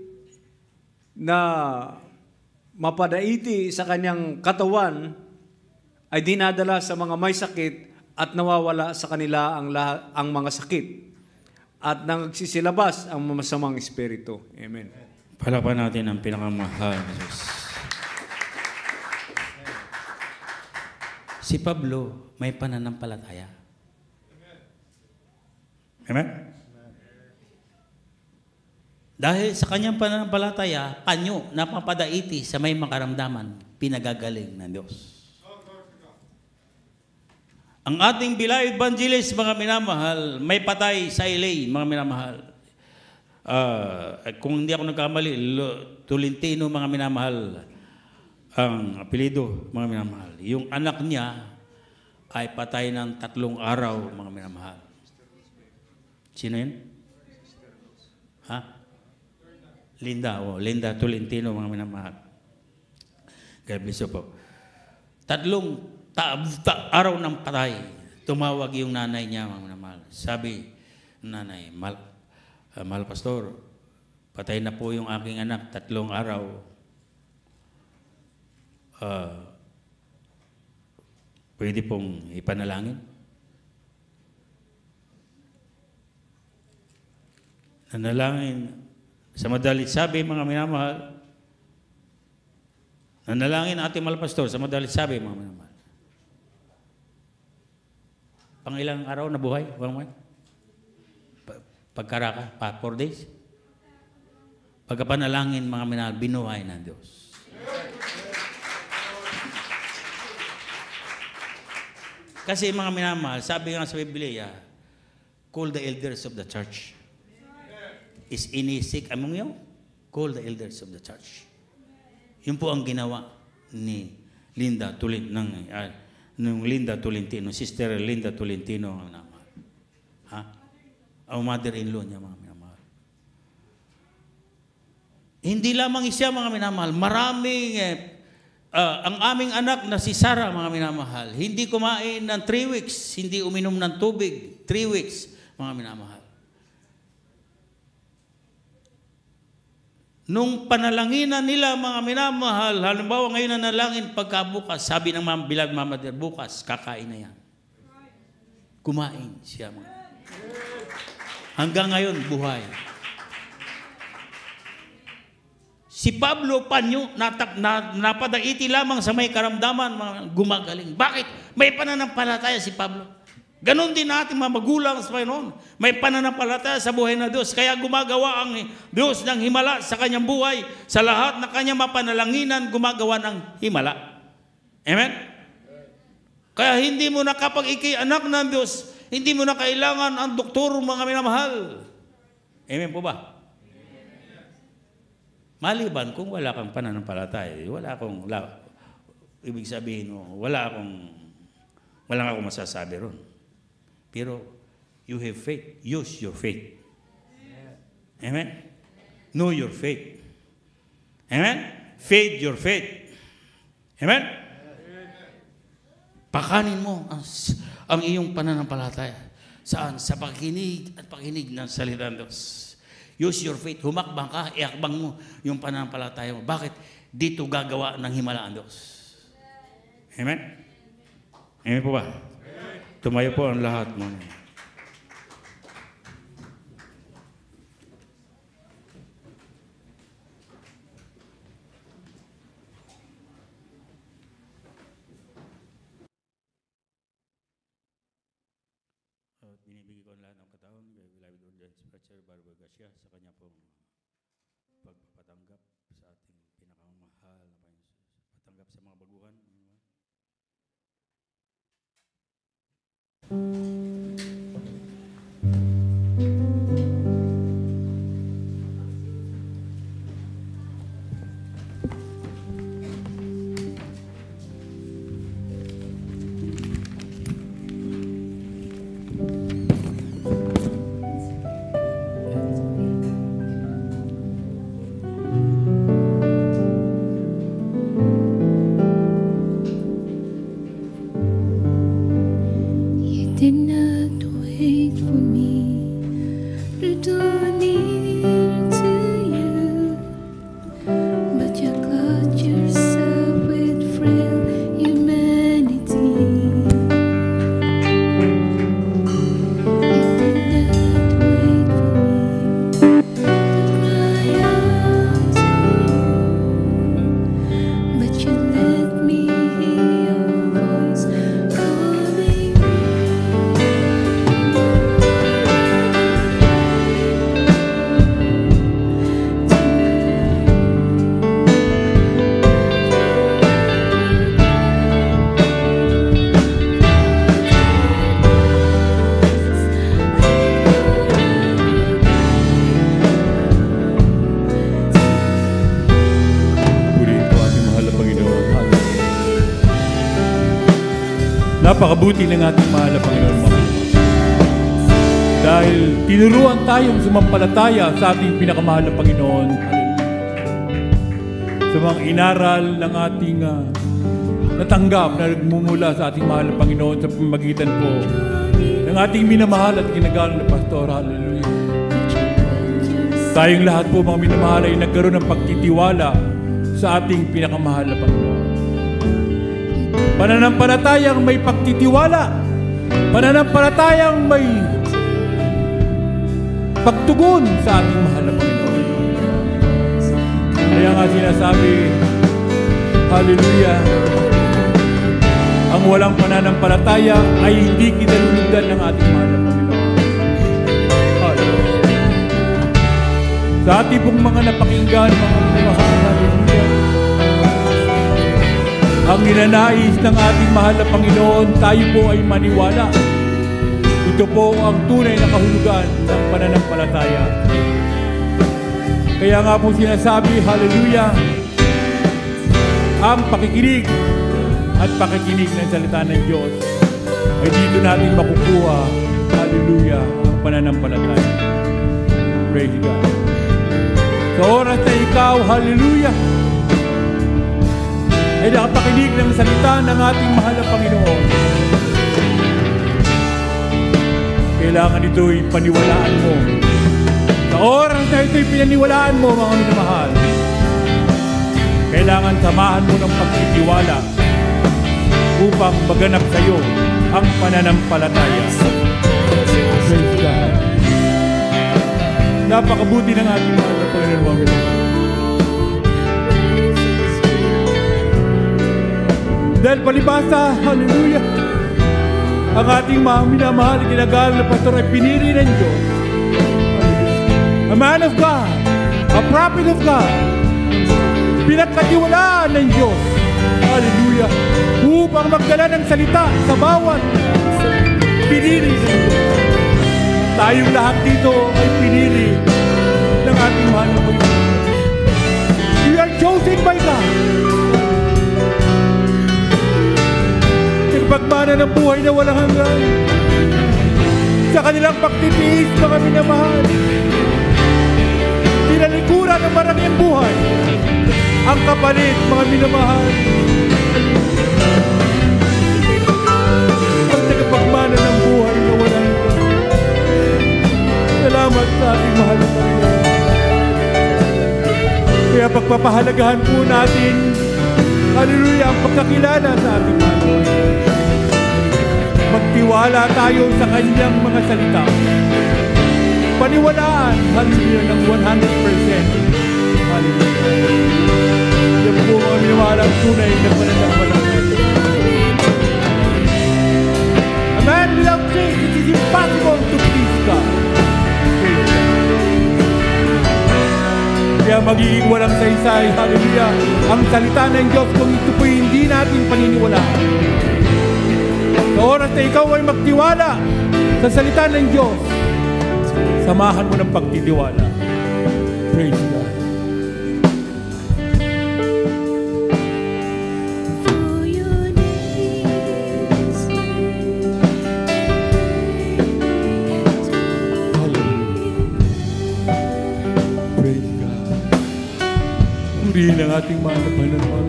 na mapadaiti sa kanyang katawan ay dinadala sa mga may sakit at nawawala sa kanila ang mga sakit at nagsisilabas ang masamang espiritu. Amen. Palakpakan natin ang pinakamahal na Jesus. Si Pablo may pananampalataya. Amen? Dahil sa kanyang pananampalataya, panyo, napapadaiti sa may makaramdaman, pinagagaling ng Diyos. Ang ating beloved evangelist, mga minamahal, may patay sa LA, mga minamahal. Kung hindi ako nagkamali, Tolentino, mga minamahal, ang apelido, mga minamahal. Yung anak niya ay patay ng 3 araw, mga minamahal. Sino yun? Ha? Linda Tolentino, mga minamahal. God bless you po. 3 araw ng patay, tumawag yung nanay niya, mga minamahal. Sabi, nanay, mahal pastor, patay na po yung aking anak, 3 araw. Pwede pong ipanalangin? Nanalangin. Sa madalit sabi, mga minamahal, nanalangin ating mahal pastor, sa madalit sabi, mga minamahal. Pangilang araw na buhay? Pagkaraka, 4 days? Pagkapanalangin, mga minamahal, binuhay ng Diyos. Kasi mga minamahal, sabi nga sa Biblia, call the elders of the church. Is any sick among you? Call the elders of the church. Yun po ang ginawa ni Linda Tolentino, Sister Linda Tolentino, mga minamahal. Ha? Ang mother-in-law niya, mga minamahal. Hindi lamang siya, mga minamahal, maraming ang aming anak na si Sarah, mga minamahal, hindi kumain ng 3 weeks, hindi uminom ng tubig, 3 weeks, mga minamahal. Nung panalanginan nila, mga minamahal, halimbawa ngayon na nalangin, pagkabukas, sabi ng mga bilag mamader, bukas, kakain na yan. Kumain siya, mga. Hanggang ngayon, buhay. Si Pablo panyo, napadaiti lamang sa may karamdaman, mga gumagaling. Bakit? May pananampalataya si Pablo. Ganon din natin mga magulang sa Panginoon. May pananampalataya sa buhay na Diyos. Kaya gumagawa ang Diyos ng himala sa kanyang buhay. Sa lahat na kanyang mapanalanginan, gumagawa ng himala. Amen? Kaya hindi mo na kapag ikay anak ng Diyos, hindi mo na kailangan ang doktor, mga minamahal. Amen po ba? Maliban kung wala kang pananampalataya, ibig sabihin mo, walang akong masasabi ron. Pero you have faith, use your faith. Amen? Know your faith. Amen? Feed your faith. Amen? Pakanin mo ang iyong pananampalataya. Saan? Sa pakinig at pakinig ng salita ng Diyos. Use your faith. Humakbang ka, iakbang mo yung pananampalataya mo. Bakit? Dito gagawa ng himala ang Diyos. Amen? Amen po ba? Tumayo po ang lahat mo. Binibigay ko ang lahat ng kataon kay Beloved Ordinance Preacher Barbara Garcia sa kanya pong pagpapatanggap sa ating pinakamamahal na Panginoon. Patanggap sa mga baguhan. Did not wait for me to draw near to you, but you clothed yourself with frail humanity. You did not wait for me to cry out to you, but you let me hear your voice calling me. Purihin po ating mahal na Panginoon. Napakabuti ng ating mahal na Panginoon, mga kapatid. Dahil tinuruan tayong sumampalataya sa ating pinakamahal na Panginoon. Sa mga inaral ng ating natanggap na nagmumula sa ating mahal na Panginoon sa pamamagitan po ng ating minamahal at ginagalang na pastor. Hallelujah. Tayong lahat po, mga minamahal, ay nagkaroon ng pagtitiwala sa ating pinakamahal na Panginoon. Pananampalatayang may pagtitiwala. Pananampalatayang may pagtugon sa ating mahal na Panginoon. Kaya nga sinasabi, hallelujah, ang walang pananampalataya ay hindi kinalulugdan ng ating mahal na Panginoon. Hallelujah. Sa ating pong mga napakinggan, mga mahal, hallelujah, ang ninanais ng ating mahal na Panginoon, tayo po ay maniwala. Ito po ang tunay na kahulugan ng pananampalataya. Kaya nga po sinasabi, hallelujah, ang pakikinig at pakikinig ng salita ng Diyos ay dito natin makukuha, hallelujah, ang pananampalataya. Praise God. Sa oras na ikaw, hallelujah, ay nakapakinig ng salita ng ating mahal na Panginoon, kailangan ito'y paniwalaan mo. Sa oras na ito'y pinaniwalaan mo, mga minamahal, kailangan samahan mo ng pagtitiwala upang maganap sa iyo ang pananampalataya. Praise God. Napakabuti ng ating mahal na Panginoon. Dahil palibasa, hallelujah, ang ating mga minamahal, ginagalang na pastor ay pinili ng Diyos. A man of God, a prophet of God, pinagkatiwalaan ng Diyos. Hallelujah. Upang magdala ng salita sa bawat pinili ng Diyos. Tayong lahat dito ay pinili ng ating mahal na Panginoon. We are chosen by God. Pagmana ng buhay na walang hanggan. Sa kanilang pagtitiis, mga minamahal, tinalikuran ng maraming buhay. Ang kapalit, mga minamahal, ang tagapagmana ng buhay na walang hanggan. Salamat sa ating mahal na Panginoon. Kaya pagpapahalagahan po natin, hallelujah, ang pagkakilala sa ating mahal na Panginoon. Magtiwala tayo sa kanyang mga salita. Paniwalaan, hallelujah, ng 100%. Hallelujah. Yan po mga miniwalang tunay na pananampalataya. A man without faith, it is impossible to please God. Kaya magiging walang saysay, hallelujah, ang salita ng Diyos kung ito po hindi natin paniniwalaan. Sa oras na ikaw ay magtiwala sa salita ng Diyos, samahan mo ng pagtitiwala. Praise God. For your name is great, Hallelujah. Praise God. Purihin ang ating mga Panginoon.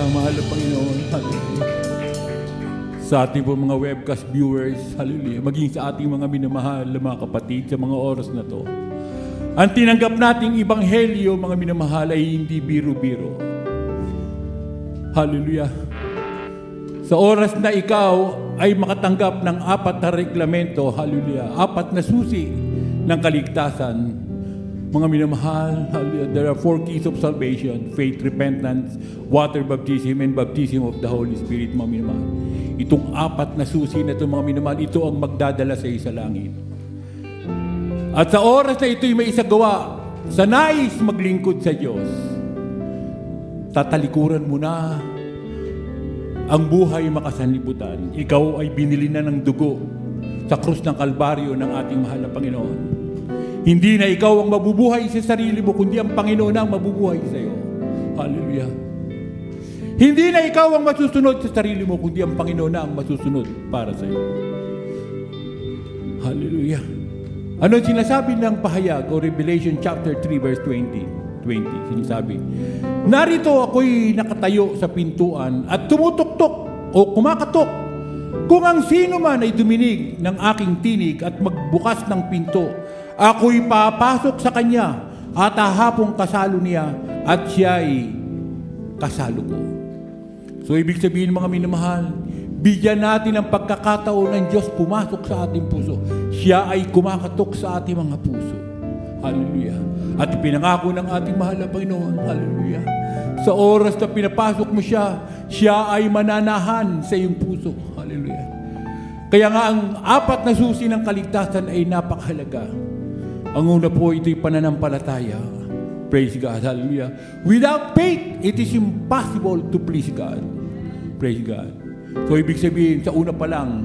Mahal na Panginoon, hallelujah. Sa ating po mga webcast viewers, hallelujah, maging sa ating mga minamahal na mga kapatid sa mga oras na to. Ang tinanggap nating ibanghelyo, mga minamahal, ay hindi biro-biro. Hallelujah. Sa oras na ikaw ay makatanggap ng 4 na reglamento, hallelujah, 4 na susi ng kaligtasan, mga minamahal, hallelujah, there are 4 keys of salvation: faith, repentance, water baptism, and baptism of the Holy Spirit, mga minamahal. Itong 4 na susi na ito, mga minamahal, ito ang magdadala sa iyo sa langit. At sa oras na ito'y may isagawa, sa nais maglingkod sa Diyos, tatalikuran mo na ang buhay makasanlibutan. Ikaw ay binili na ng dugo sa krus ng Kalbaryo ng ating mahal na Panginoon. Hindi na ikaw ang mabubuhay sa sarili mo, kundi ang Panginoon ang mabubuhay sa iyo. Hallelujah. Hindi na ikaw ang masusunod sa sarili mo, kundi ang Panginoon na ang masusunod para sa iyo. Hallelujah. Ano sinasabi ng pahayag o Revelation chapter 3 verse 20? Sinasabi, narito ako'y nakatayo sa pintuan at tumutuktok o kumakatok. Kung ang sino man ay duminig ng aking tinig at magbukas ng pinto, ako'y papasok sa kanya at hahapong kasalo niya at siya'y kasalo ko. So ibig sabihin, mga minamahal, bigyan natin ang pagkakataon ng Diyos pumasok sa ating puso. Siya ay kumakatok sa ating mga puso. Hallelujah. At pinangako ng ating mahal na Panginoon, hallelujah, sa oras na pinapasok mo siya, siya ay mananahan sa iyong puso. Hallelujah. Kaya nga ang 4 na susi ng kaligtasan ay napakahalaga. Ang una po, ito'y pananampalataya. Praise God. Hallelujah. Without faith, it is impossible to please God. Praise God. So, ibig sabihin, sa una pa lang,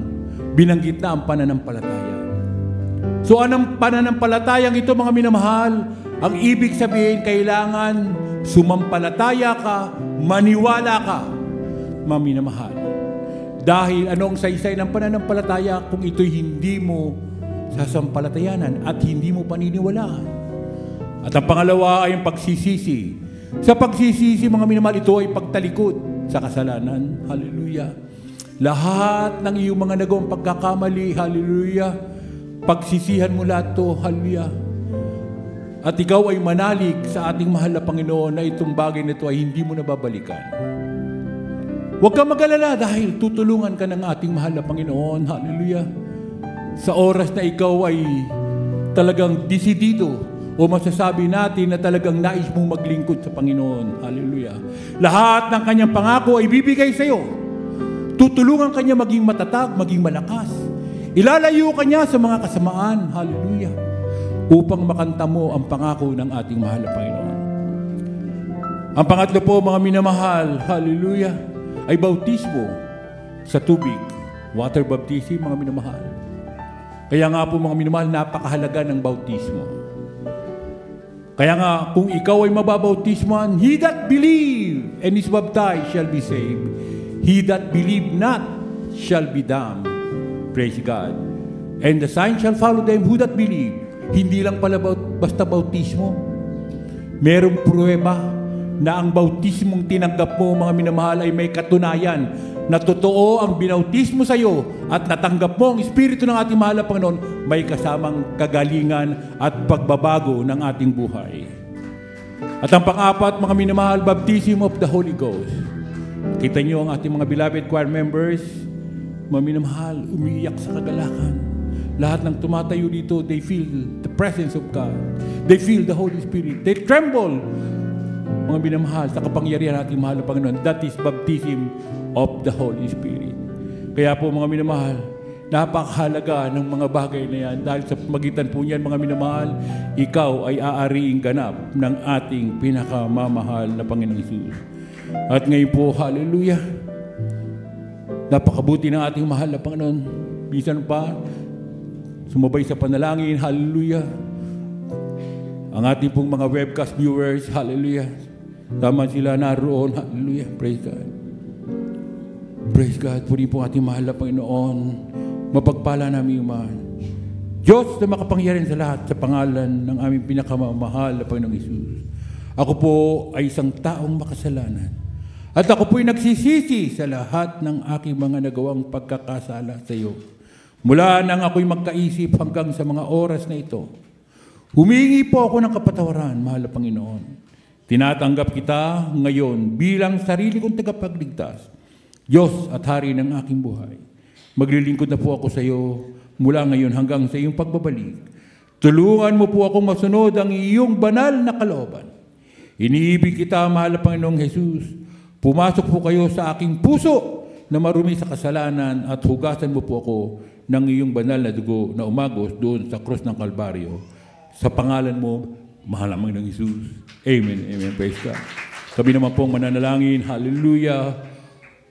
binanggit na ang pananampalataya. So, anong pananampalatayang ito, mga minamahal? Ang ibig sabihin, kailangan sumampalataya ka, maniwala ka, mga minamahal. Dahil anong saysay ng pananampalataya kung ito'y hindi mo sasampalatayanan at hindi mo paniniwalaan? At ang pangalawa ay ang pagsisisi. Sa pagsisisi, mga minamahal, ito ay pagtalikod sa kasalanan. Hallelujah. Lahat ng iyong mga nagawang pagkakamali, hallelujah, pagsisihan mo lahat ito, hallelujah. At ikaw ay manalig sa ating mahal na Panginoon na itong bagay na ito ay hindi mo nababalikan. Huwag kang mag-alala dahil tutulungan ka ng ating mahal na Panginoon, hallelujah. sa oras na ikaw ay talagang desidido o masasabi natin na talagang nais mong maglingkod sa Panginoon. Hallelujah. Lahat ng kanyang pangako ay bibigay sa iyo. Tutulungan kanya maging matatag, maging malakas. Ilalayo kanya sa mga kasamaan. Hallelujah. Upang makanta mo ang pangako ng ating mahal na Panginoon. Ang pangatlo po, mga minamahal, hallelujah, ay bautismo sa tubig. Water baptism, mga minamahal. Kaya nga po, mga minamahal, napakahalaga ng bautismo. Kaya nga, kung ikaw ay mababautismoan, he that believe and is baptized shall be saved. He that believe not shall be damned. Praise God. And the sign shall follow them who that believe. Hindi lang pala basta bautismo. Merong pruweba na ang bautismong tinanggap mo, mga minamahal, ay may katunayan na totoo ang binautismo sa iyo at natanggap mo ang Espiritu ng ating mahal na Panginoon, may kasamang kagalingan at pagbabago ng ating buhay. At ang pang-apat, mga minamahal, baptism of the Holy Ghost. Kita niyo ang ating mga beloved choir members, mga minamahal, umiiyak sa kagalakan. Lahat ng tumatayo dito, they feel the presence of God. They feel the Holy Spirit. They tremble, mga minamahal, sa kapangyarihan natin mahal na Panginoon. That is baptism of the Holy Spirit. Kaya po, mga minamahal, napakahalaga ng mga bagay na yan. Dahil sa magitan po niyan, mga minamahal, ikaw ay aariing ganap ng ating pinakamamahal na Panginoong Hesus. At ngayon po, hallelujah, napakabuti ng ating mahal na Panginoon. Minsan pa, sumabay sa panalangin, hallelujah. Ang ating pong mga webcast viewers, hallelujah. Tama sila naroon, hallelujah. Praise God. Praise God. Puri po ating mahal na Panginoon. Mapagpala namin yung mahal. Diyos na makapangyarihan sa lahat, sa pangalan ng aming pinakamamahal na Panginoong Hesus. Ako po ay isang taong makasalanan. At ako po ay nagsisisi sa lahat ng aking mga nagawang pagkakasala sa iyo. Mula nang ako'y magkaisip hanggang sa mga oras na ito, humingi po ako ng kapatawaran, mahal na Panginoon. Tinatanggap kita ngayon bilang sarili kong tagapagligtas, Diyos at Hari ng aking buhay. Maglilingkod na po ako sa iyo mula ngayon hanggang sa iyong pagbabalik. Tulungan mo po akong masunod ang iyong banal na kalooban. Iniibig kita, mahal na Panginoong Hesus. Pumasok po kayo sa aking puso na marumi sa kasalanan at hugasan mo po ako ng iyong banal na dugo na umagos doon sa krus ng Kalbaryo. Sa pangalan mo, mahal na Panginoong Hesus. Amen. Amen. Praise God. Kami naman pong mananalangin. Hallelujah.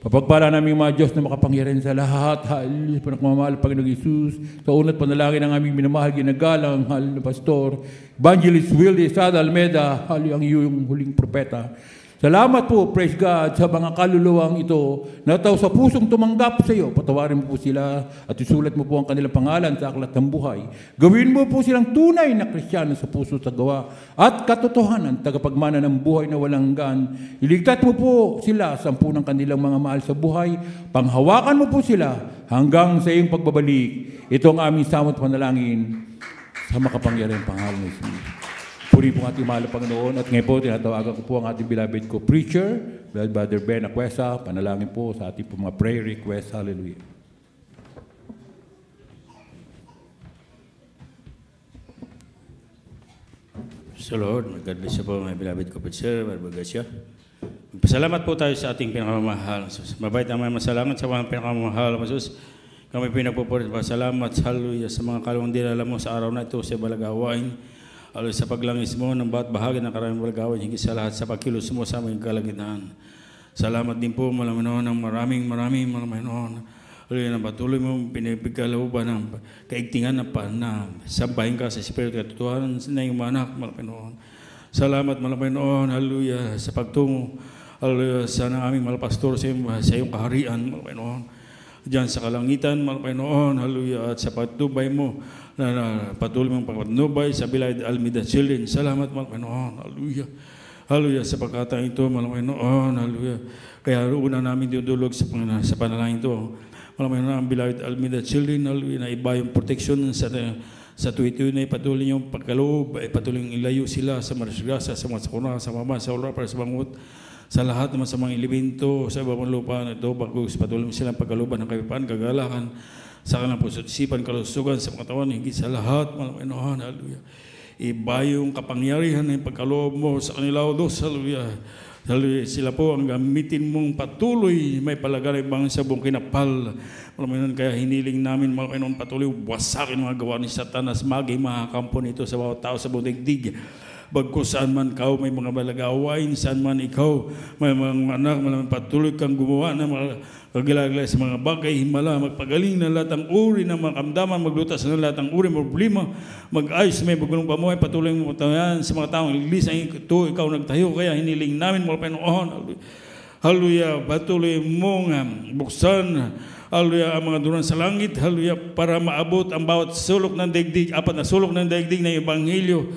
Papagpala namin mga Diyos na makapangyarihan sa lahat. Hallelujah. Panagmamahal Panginoong Hesus. Sa unat panalangin ng aming minamahal, ginagalang, hallelujah, Pastor Evangelist Willie Estrada Almeida, hallelujah, ang iyong huling propeta. Salamat po, praise God, sa mga kaluluwang ito na tao sa pusong tumanggap sa iyo. Patawarin mo po sila at isulat mo po ang kanilang pangalan sa aklat ng buhay. Gawin mo po silang tunay na Kristiyano sa puso, sa gawa at katotohanan, tagapagmana ng buhay na walang hanggan. Iligtas mo po sila sa ng kanilang mga mahal sa buhay. Panghawakan mo po sila hanggang sa iyong pagbabalik. Ito ang aming samot panalangin sa makapangyarihan pangalan ng Jesus. Puri po ang ating mahal na Panginoon. At ngayon po, tinatawagan ko po ang ating beloved ko preacher, Brother Ben Aquesa. Panalangin po sa ating po mga prayer request. Hallelujah. So Lord, God bless you po, my beloved ko preacher, Brother Garcia. Pasalamat po tayo sa ating pinakamamahal. Mabait ang mga masalamat sa mga pinakamamahal. Masus, kami pinagpupulit. Pasalamat, hallelujah, sa mga kalawang dinala mo sa araw na ito sa balagawain. Hallelujah, sa paglangis mo ng bawat bahagi ng karaming balagawain, higit sa lahat sa pagkilos mo sa aming kalagitnaan. Salamat din po, Malaman ng maraming Malaman. Hallelujah, na patuloy mo pinipigkalooban ng kaigtingan na sabahin ka sa Espiritu at katotohanan na iyong mga anak, Malaman. Salamat, Malaman, hallelujah, sa pagtungo, hallelujah, sa aming malapastor sa iyong kaharian, Malaman. Diyan sa kalangitan, Malaman, hallelujah, at sa patnubay mo, na patuloy mong pagpatnubay sa Beloved Almeida Children. Salamat, Malaman, hallelujah. Hallelujah, sa pagkataon ito, Malaman, hallelujah. Kaya una namin dudulog sa panalangin ito. Malaman, ang Beloved Almeida Children, hallelujah, na iba yung protection sa tuwi-tuwi na patuloy yung pagkaloob, patuloy yung ilayo sila sa marasgasa, sa mga sakuna, sa mama, sa ulo, para sa bangot, sa lahat naman sa mga elemento, sa ibang lupa na ito, patuloy silang pagkalooban ng kapipaan, kagalakan, sa kanilang puso at isipan, kalusugan sa katawan, higit sa lahat, malamang Panginoon, hallelujah. Iba yung kapangyarihan ng pagkaloob mo sa kanila, O Diyos, hallelujah. Hallelujah. Sila po ang gamitin mong patuloy, may palagalibang sa buong kinapal. Malamang kaya hiniling namin, malamang patuloy, wasakin mga gawa ni Satanas, maging mga kampo nito sa bawat tao sa buong digdig. Bagko saan man ikaw may mga balagawain, saan man ikaw may mga anak, malamang patuloy kang gumawa ng mga kagilagay sa mga bagay, himala, magpagaling na lahat ng uri ng mga kamdaman, maglutas na lahat ng uri ng problema, mag-ayos may bagulong pamuhay, patuloy mo tayan sa mga taong iglesia, ito ikaw nagtayo, kaya hiniling namin mga Panginoon, hallelujah, patuloy mong buksan, hallelujah, ang mga duran sa langit, hallelujah, para maabot ang bawat sulok ng daigdig, 4 na sulok ng daigdig ng Ebanghelyo.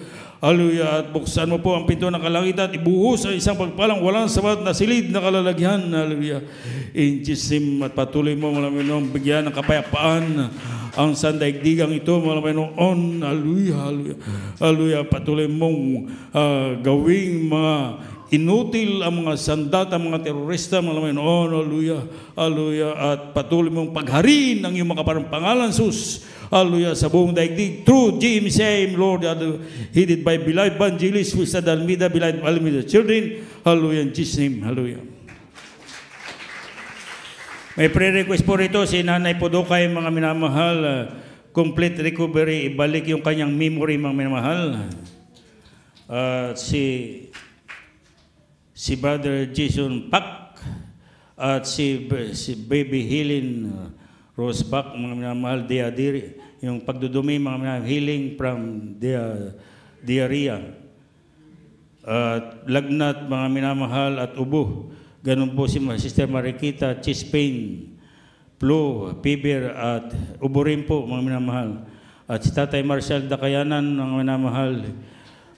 Hallelujah, at buksan mo po ang pinto ng kalangitan at ibuhos sa isang pagpalang walang sabat na silid na kalalagyan. Hallelujah. In Jesus' name, at patuloy mo, malamang Panginoon, bigyan ng kapayapaan ang sandaigdigang ito, malamang Panginoon. Hallelujah, hallelujah. Hallelujah, patuloy mong gawing mga inutil ang mga sandat, ang mga terorista, malamang Panginoon. Hallelujah, hallelujah. At patuloy mong paghariin ang iyong mga parang pangalan, sus. Hallelujah, sa buong daigdig, through GMCM, Lord, headed by beloved evangelist, Wilson Almeida, beloved Almeida children, hallelujah, in Jesus' name, hallelujah. May prayer request po rito, si Nanay Pudukay, mga minamahal, complete recovery, ibalik yung kanyang memory, mga minamahal. Si Brother Jason Pak, at si Baby Helen Rosebach, mga minamahal, diadiri, yung pagdudumi, mga minamahal, healing from diarrhea. At lagnat, mga minamahal, at ubo. Ganun po si Sister Mariquita, chest pain, flu, fever, at ubo rin po, mga minamahal. At si Tatay Marshall Dakayanan, mga minamahal,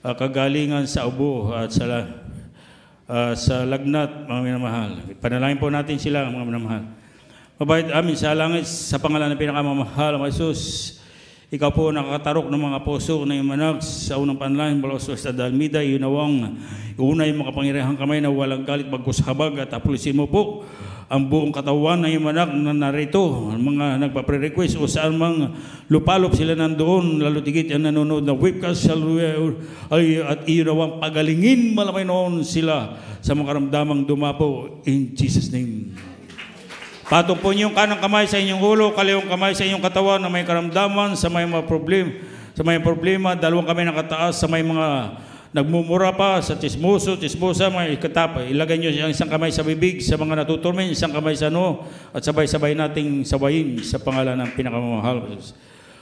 kagalingan sa ubo at sa lagnat, mga minamahal. Panalangin po natin sila, mga minamahal. Mabait amin sa langit, sa pangalan ng pinakamamahal ng Jesus, ikaw po nakakatarok ng mga puso na imanag sa unang panalangin, Balos sa Almeida, yunawang unay makapangyarihang kamay na walang galit bagkus habag at apulisin mo po ang buong katawan ng imanag na narito, mga nagpapre-request o saan mang lupalop sila nandoon, lalo tigit ang nanonood na webcast, at iyunawang pagalingin malamay noon sila sa mga karamdamang dumapo, in Jesus' name. Patong po niyong kanang kamay sa inyong ulo, kaliwang kamay sa inyong katawan na may karamdaman, sa may mga problema, dalawang kamay nakataas, sa may mga nagmumura pa, sa tismosa, may ikatapa. Ilagay niyo ang isang kamay sa bibig, sa mga natuturmen, isang kamay sa noo, at sabay-sabay nating sabayin sa pangalan ng pinakamamahal.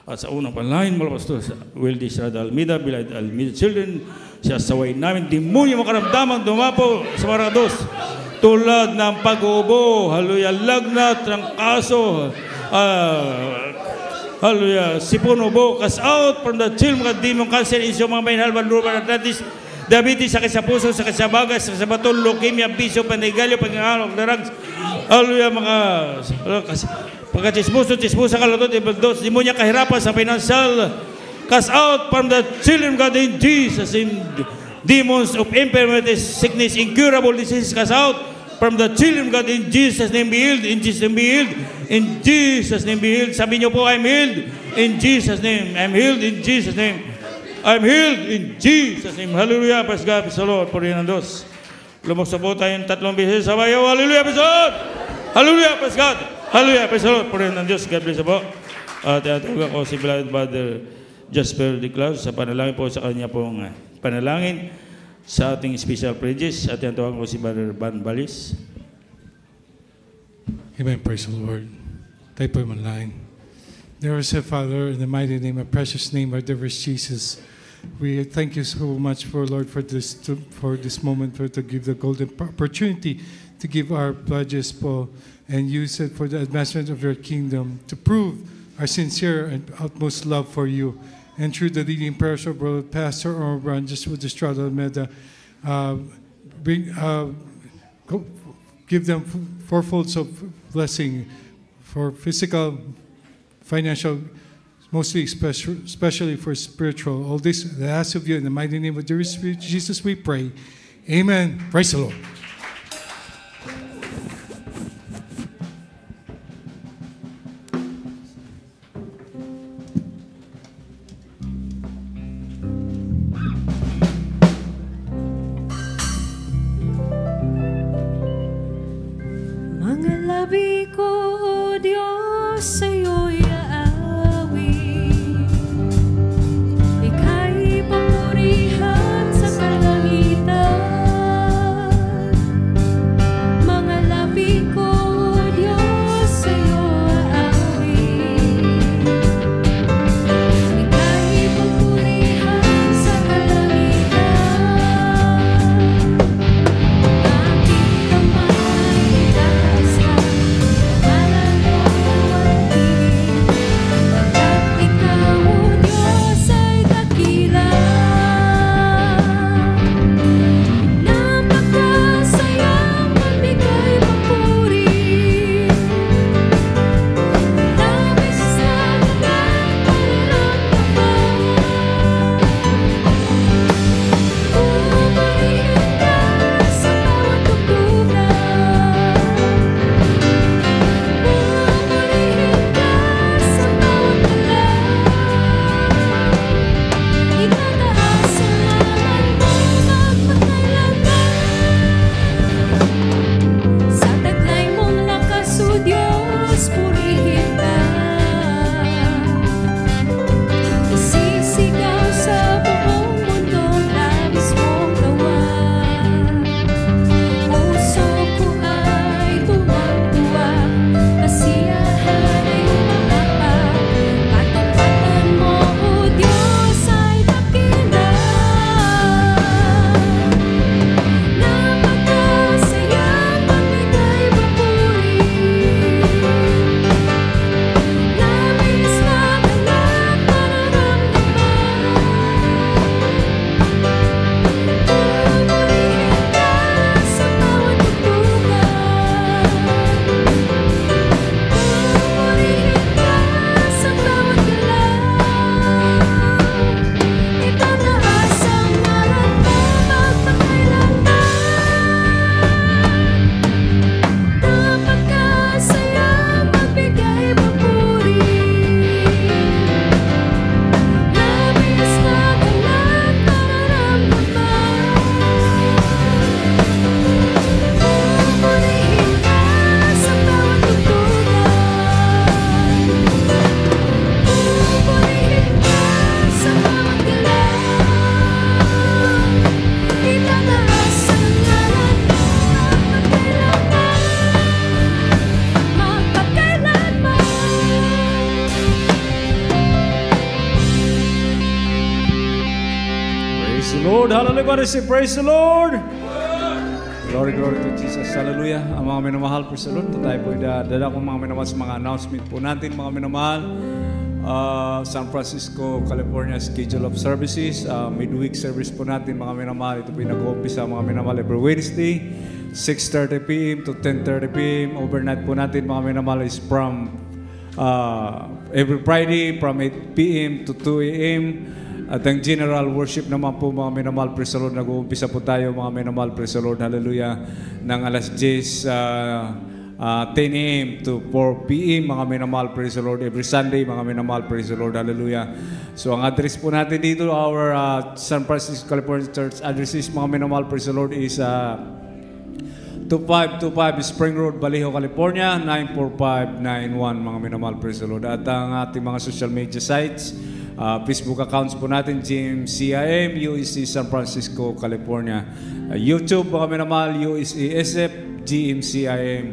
At sa unang panlahin, malapastos, Wildy Estrada Almeida, beloved Almeida children, siya sawayin namin, demonyo makaramdaman, dumapo sa mga dos. Tulad ng pag-uubo, hallelujah, lagnat, trangkaso, hallelujah, sipon ubo, cast out from the children of demon cancer, isyo mga may halban, ruban, arthritis, diabetes, sakit sa puso, sakit sa bagas, sakit sa baton, leukemia, bisyo, panigalyo, pag-aalok, drugs, hallelujah, mga pagka-chismuso, kalatot, ibagdos, demonya kahirapan sa financial, cast out from the children of God in Jesus' name. Demons of infirmities, sickness, incurable diseases, cast out from the children of God in Jesus' name be healed, in Jesus' name be healed, in Jesus' name be healed. Sabi niyo po, I'm healed in Jesus' name. I'm healed in Jesus' name. I'm healed in Jesus' name. Hallelujah, praise God, praise the Lord, purihin ang Diyos. Lumuksa po tayong 3 beses. Sabayaw, hallelujah, praise the Lord. Hallelujah, praise God. Hallelujah, praise the Lord, purihin ang Diyos. God bless po. At tinatawag ako si beloved Brother Jasper de Claus sa panalangin po sa kanya pong panalangin sa ating special praises at tinatawag ko si Brother Van Balis. Amen. Praise the Lord. Tayo po manalangin. Dear Father, in the mighty name and precious name of dear Jesus, we thank you so much for Lord for this moment to give the golden opportunity to give our pledges, Paul, and use it for the advancement of your kingdom to prove our sincere and utmost love for you. And through the leading prayers of Brother Pastor Orban, just with the Estrada Almeida, give them fourfolds of blessing for physical, financial, mostly especially for spiritual. All this I ask of you in the mighty name of Jesus we pray. Amen. Praise the Lord. Lord. Hallelujah. Everybody say, praise the Lord. Glory, glory to Jesus. Hallelujah. Ang mga minamahal, praise the Lord. Ito tayo po dala kong mga minamahal sa mga announcement po natin, mga minamahal. San Francisco, California, schedule of services. Midweek service po natin, mga minamahal. Ito po yung nag-uumpisa, mga minamahal, every Wednesday, 6:30 p.m. to 10:30 p.m. Overnight po natin, mga minamahal, is from every Friday from 8 p.m. to 2 a.m. At ang general worship naman po, mga minamahal, praise the Lord, nag-uumpisa po tayo, mga minamahal, praise the Lord, hallelujah, ng alas 10 a.m. to 4 p.m. mga minamahal, praise the Lord, every Sunday, mga minamahal, praise the Lord, hallelujah. So ang address po natin dito, our San Francisco, California Church addresses, mga minamahal, praise the Lord, is 2525 Spring Road, Vallejo, California, 94591, mga minamahal, praise the Lord. At ang ating mga social media sites, Facebook accounts po natin, GMCIM, USC San Francisco, California. YouTube, mga minamahal, USESF, GMCIM.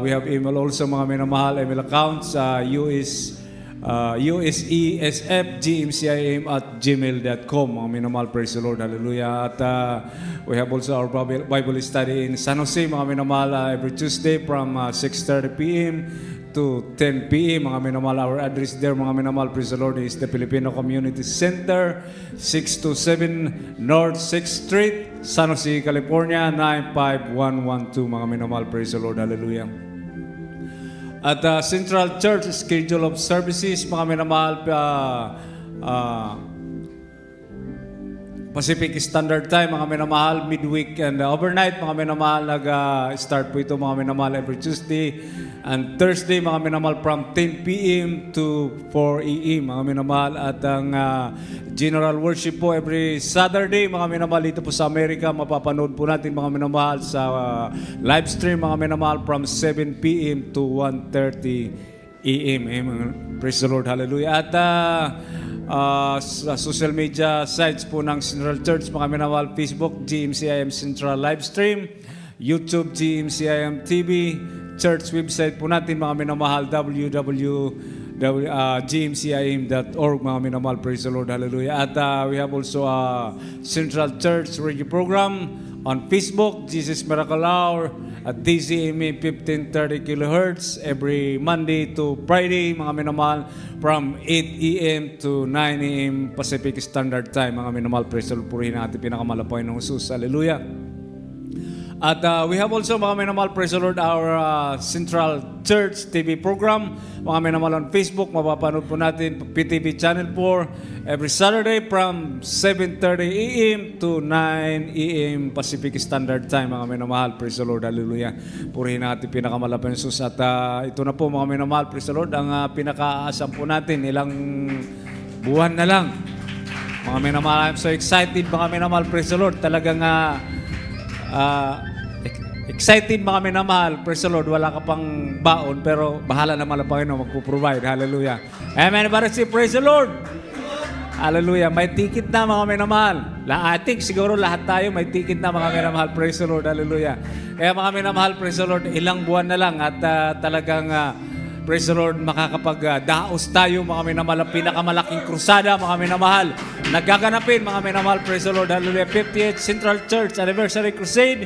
We have email also, mga minamahal, email accounts, USESF-GMCIM@gmail.com, mga minamahal, praise the Lord, hallelujah. At we have also our Bible study in San Jose, mga minamahal, every Tuesday from 6:30 p.m. to 10 p.m. mga minamahal. Our address there, mga minamahal, praise the Lord, is the Filipino Community Center, 627 North 6th Street, San Jose, California, 95112, mga minamahal, praise the Lord, hallelujah. At Central Church schedule of services, mga minamahal, Pacific Standard Time, mga minamahal, midweek and overnight, mga minamahal, nag-start po ito, mga minamahal, every Tuesday and Thursday, mga minamahal, from 10 p.m. to 4 a.m., mga minamahal. At ang general worship po every Saturday, mga minamahal, dito po sa Amerika, mapapanood po natin, mga minamahal, sa live stream, mga minamahal, from 7 p.m. to 1:30 a.m. Praise the Lord, hallelujah. At sa social media sites po ng Central Church, mga minamahal, Facebook, GMCIM Central Livestream, YouTube, GMCIM TV, church website po natin, mga minamahal, www.gmcim.org, mga minamahal, praise the Lord, hallelujah. At we have also a Central Church radio program on Facebook, Jesus Miracle Hour, at DZME 1530 kHz every Monday to Friday, mga minamahal, from 8 a.m. to 9 a.m. Pacific Standard Time, mga minamahal, praise the Lord, purihin ang ating pinakamalapay ng Jesus, hallelujah. At we have also, mga minamahal, praise the Lord, our Central Church TV program, mga minamahal, on Facebook, mapapanood po natin, PTV Channel 4, every Saturday from 7:30 a.m. to 9 a.m. Pacific Standard Time, mga minamahal, praise the Lord, hallelujah. Purihin natin pinakamalapay ng Jesus. At ito na po, mga minamahal, praise the Lord, ang pinaka-aasam po natin, ilang buwan na lang. Mga minamahal, I'm so excited, mga minamahal, praise the Lord, talagang excited, mga minamahal, praise the Lord. Wala ka pang baon, pero bahala naman ang Panginoon magpo-provide, hallelujah. Amen. Everybody say praise the Lord, hallelujah. May ticket na, mga minamahal. I think siguro lahat tayo may ticket na, mga minamahal, praise the Lord, hallelujah. Kaya, mga minamahal, praise the Lord, ilang buwan na lang at talagang praise the Lord, makakapag-daos tayo, mga minamahal, ang pinakamalaking krusada, mga minamahal, nagaganapin, mga minamahal, praise the Lord, hallelujah. 50th Central Church Anniversary Crusade,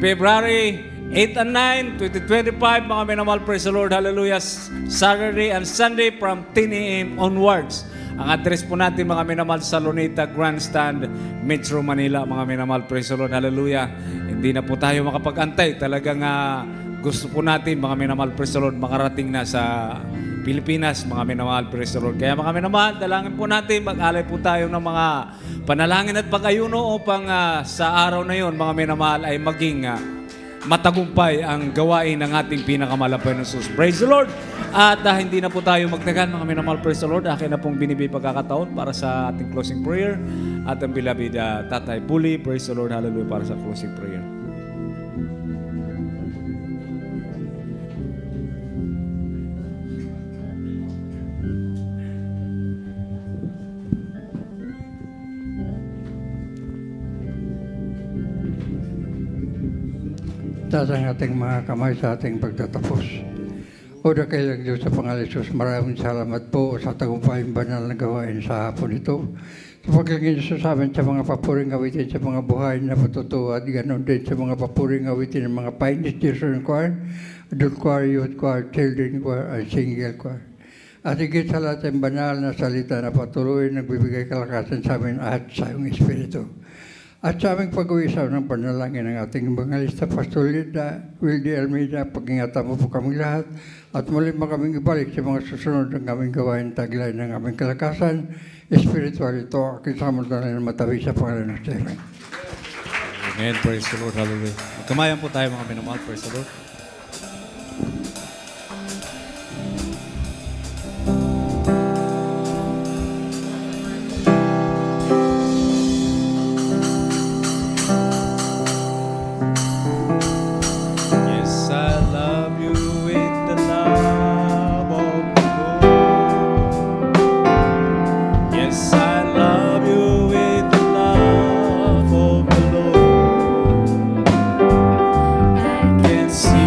February 8 and 9, 2025, mga minamahal, praise the Lord, hallelujah. Saturday and Sunday from 10 a.m. onwards. Ang address po natin, mga minamahal, sa Luneta Grandstand, Metro Manila, mga minamahal, praise the Lord, hallelujah. Hindi na po tayo makapag-antay. Talagang gusto po natin, mga minamahal, praise the Lord, makarating na sa Pilipinas, mga minamahal, praise the Lord. Kaya, mga minamahal, dalangin po natin, mag-alay po tayo ng mga panalangin at pag-ayuno upang sa araw na yon, mga minamahal, ay maging matagumpay ang gawain ng ating pinakamalapay na Jesus. Praise the Lord! At hindi na po tayo magtagal, mga minamahal, praise the Lord. Akin na pong binibigay pagkakataon para sa ating closing prayer. At ang beloved Tatay Bully, praise the Lord, hallelujah, para sa closing prayer. Taas ang ating mga kamay sa ating pagtatapos. O dakilang Diyos sa pangalan Jesus, maraming salamat po sa tagumpayang banal na gawain sa hapon ito. Sa paglingin sa amin sa mga papuring awitin sa mga buhay na matutuwa at ganoon din sa mga papuring awitin ng mga Pioneer Children Choir, Adult Choir, Youth Choir, Children Choir, at Single Choir. At higit sa lahat ang banal na salita na patuloy nagbibigay kalakasan sa amin at sa iyong Espiritu. At sa aming pag-uwisaw ng panalangin ng ating evangelista Pastor Wildy Almeida, pag-ingatan mo po kami lahat at muli mo kaming ibalik sa mga susunod ng aming gawain taglay ng aming kalakasan. Espiritual ito, aking samantalan na matabi sa pangalan ng Amen. Amen. Praise the Lord. Hallelujah. Kamayan po tayo mga minamahal. Praise the Lord. Yes, I love you with the love of the Lord. Yes, I love you with the love of the Lord. I can see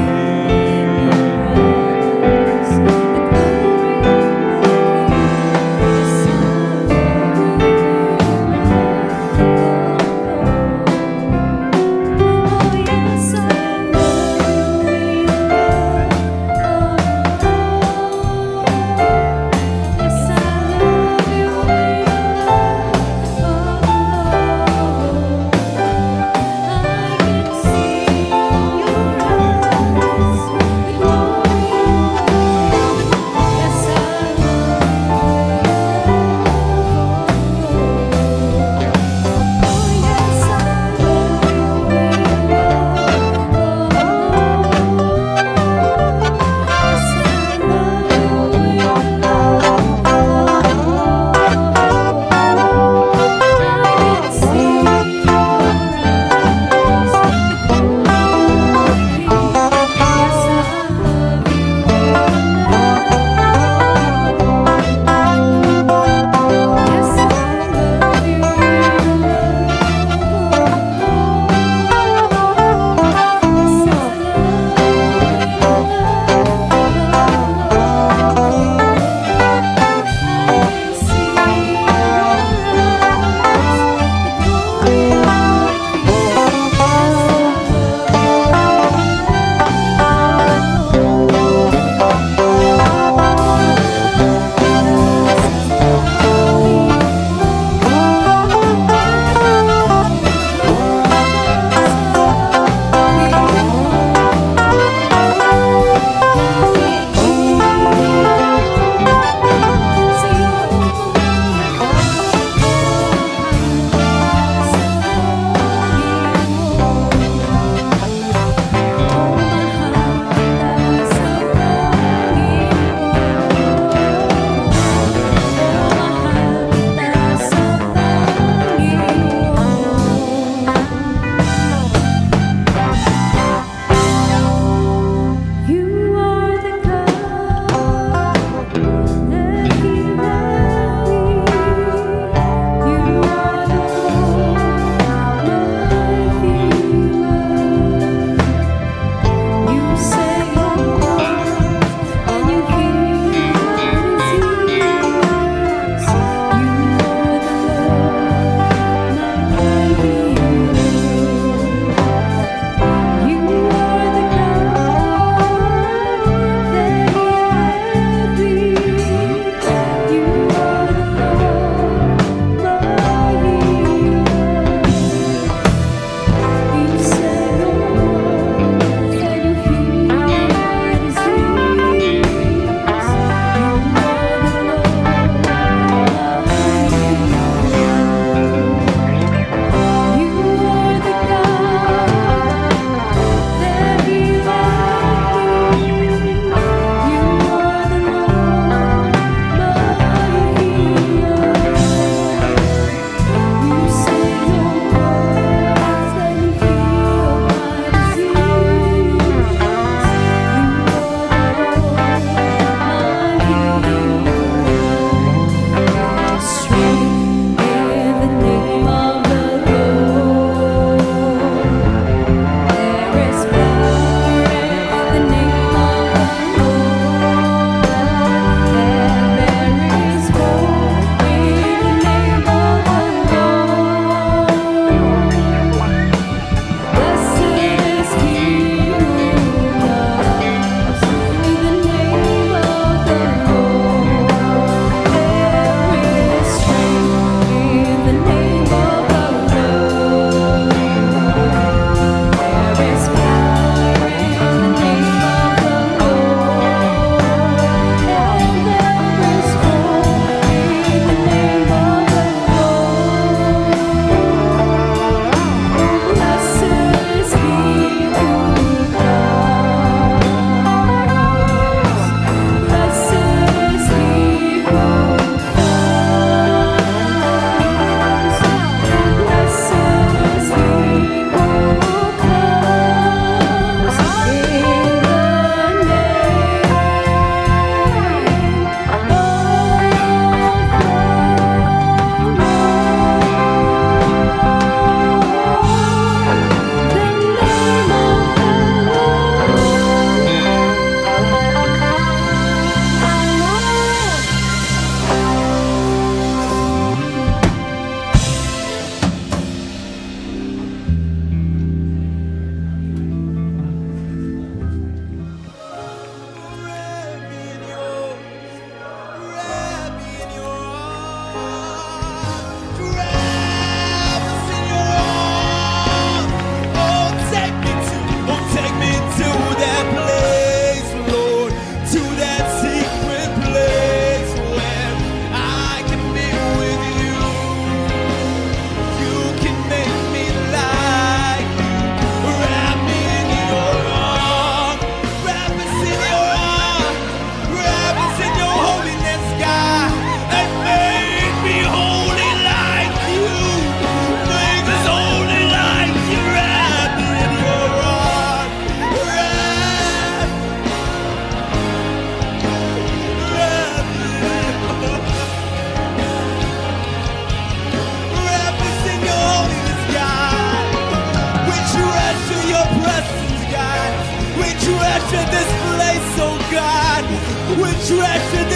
treasure